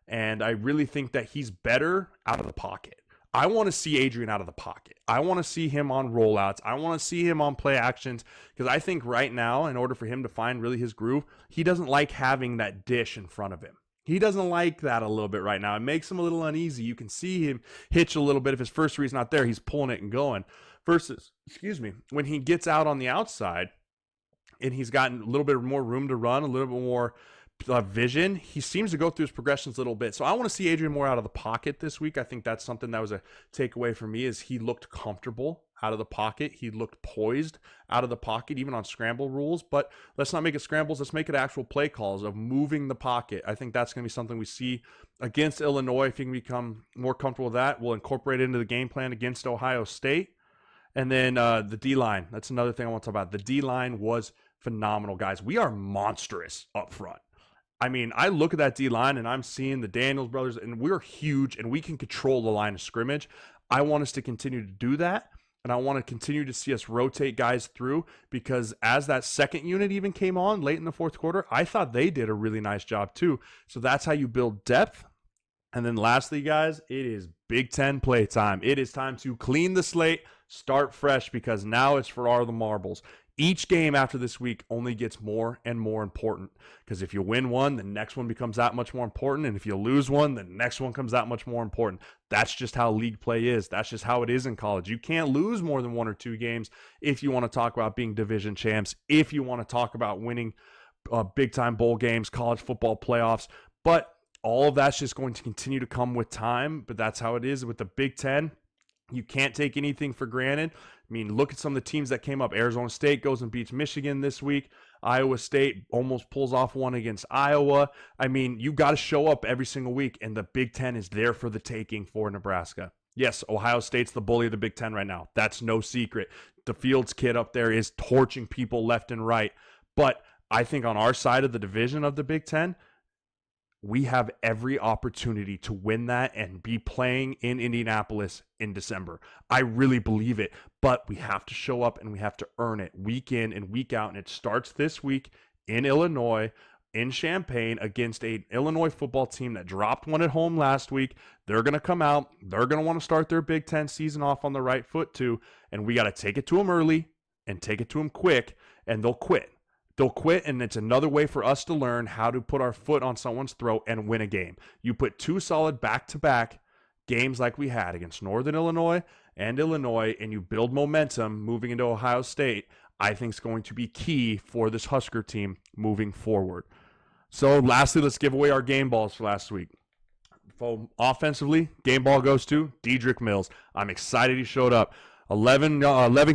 And I really think that he's better out of the pocket. I want to see Adrian out of the pocket. I want to see him on rollouts. I want to see him on play actions, because I think right now, in order for him to find really his groove, he doesn't like having that dish in front of him. He doesn't like that a little bit right now. It makes him a little uneasy. You can see him hitch a little bit. If his first read's not there, he's pulling it and going. Versus, when he gets out on the outside and he's gotten a little bit more room to run, a little bit more vision, he seems to go through his progressions a little bit. So I want to see Adrian more out of the pocket this week. I think that's something that was a takeaway for me, is he looked comfortable out of the pocket. He looked poised out of the pocket, even on scramble rules. But let's not make it scrambles. Let's make it actual play calls of moving the pocket. I think that's going to be something we see against Illinois. If he can become more comfortable with that, we'll incorporate it into the game plan against Ohio State. And then the D-line. That's another thing I want to talk about. The D-line was phenomenal, guys. We are monstrous up front. I mean, I look at that D-line and I'm seeing the Daniels brothers, and we're huge and we can control the line of scrimmage. I want us to continue to do that. And I want to continue to see us rotate guys through, because as that second unit even came on late in the fourth quarter, I thought they did a really nice job too. So that's how you build depth. And then lastly, guys, it is Big Ten play time. It is time to clean the slate, start fresh, because now it's for all the marbles. Each game after this week only gets more and more important, because if you win one, the next one becomes that much more important. And if you lose one, the next one comes that much more important. That's just how league play is. That's just how it is in college. You can't lose more than 1 or 2 games if you want to talk about being division champs, if you want to talk about winning big-time bowl games, college football playoffs. But all of that's just going to continue to come with time, but that's how it is with the Big Ten. You can't take anything for granted. I mean, look at some of the teams that came up. Arizona State goes and beats Michigan this week. Iowa State almost pulls off one against Iowa. I mean, you got to show up every single week, and the Big Ten is there for the taking for Nebraska. Yes, Ohio State's the bully of the Big Ten right now. That's no secret. The Fields kid up there is torching people left and right. But I think on our side of the division of the Big Ten, we have every opportunity to win that and be playing in Indianapolis in December. I really believe it, but we have to show up and we have to earn it week in and week out. And it starts this week in Illinois, in Champaign, against an Illinois football team that dropped one at home last week. They're going to come out. They're going to want to start their Big Ten season off on the right foot too. And we got to take it to them early and take it to them quick, and they'll quit. They'll quit, and it's another way for us to learn how to put our foot on someone's throat and win a game. You put 2 solid back-to-back games like we had against Northern Illinois and Illinois, and you build momentum moving into Ohio State, I think is going to be key for this Husker team moving forward. So lastly, let's give away our game balls for last week. Offensively, game ball goes to Dedrick Mills. I'm excited he showed up. 11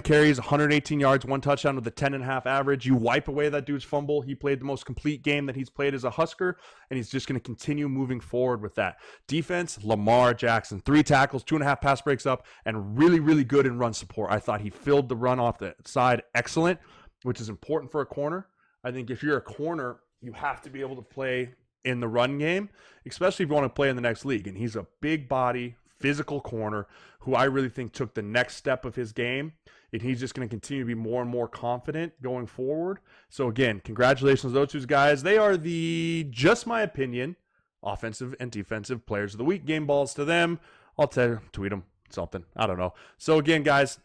carries, 118 yards, 1 touchdown with a 10.5 average. You wipe away that dude's fumble. He played the most complete game that he's played as a Husker, and he's just going to continue moving forward with that. Defense, Lamar Jackson, 3 tackles, 2.5 pass breaks up, and really, really good in run support. I thought he filled the run off the side excellent, which is important for a corner. I think if you're a corner, you have to be able to play in the run game, especially if you want to play in the next league. And he's a big body, physical corner who I really think took the next step of his game, and he's just going to continue to be more and more confident going forward. So again, congratulations to those 2 guys. They are the, just my opinion, offensive and defensive players of the week. Game balls to them. I'll tweet them something. I don't know. So again, guys,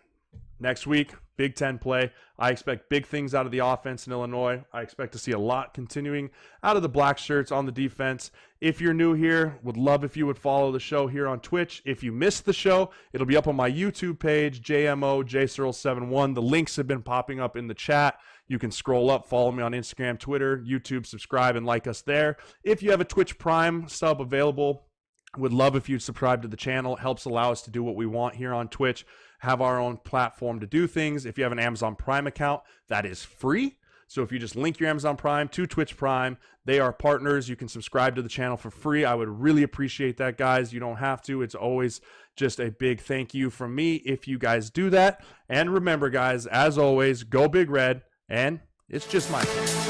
next week, Big Ten play. I expect big things out of the offense in Illinois. I expect to see a lot continuing out of the black shirts on the defense. If you're new here, would love if you would follow the show here on Twitch. If you missed the show, it'll be up on my YouTube page, JMO, Sirles71. The links have been popping up in the chat. You can scroll up, follow me on Instagram, Twitter, YouTube, subscribe, and like us there. If you have a Twitch Prime sub available, would love if you'd subscribe to the channel. It helps allow us to do what we want here on Twitch, have our own platform to do things. If you have an Amazon Prime account, that is free. So if you just link your Amazon Prime to Twitch Prime, they are partners. You can subscribe to the channel for free. I would really appreciate that, guys. You don't have to. It's always just a big thank you from me if you guys do that. And remember, guys, as always, go Big Red, and it's just my opinion.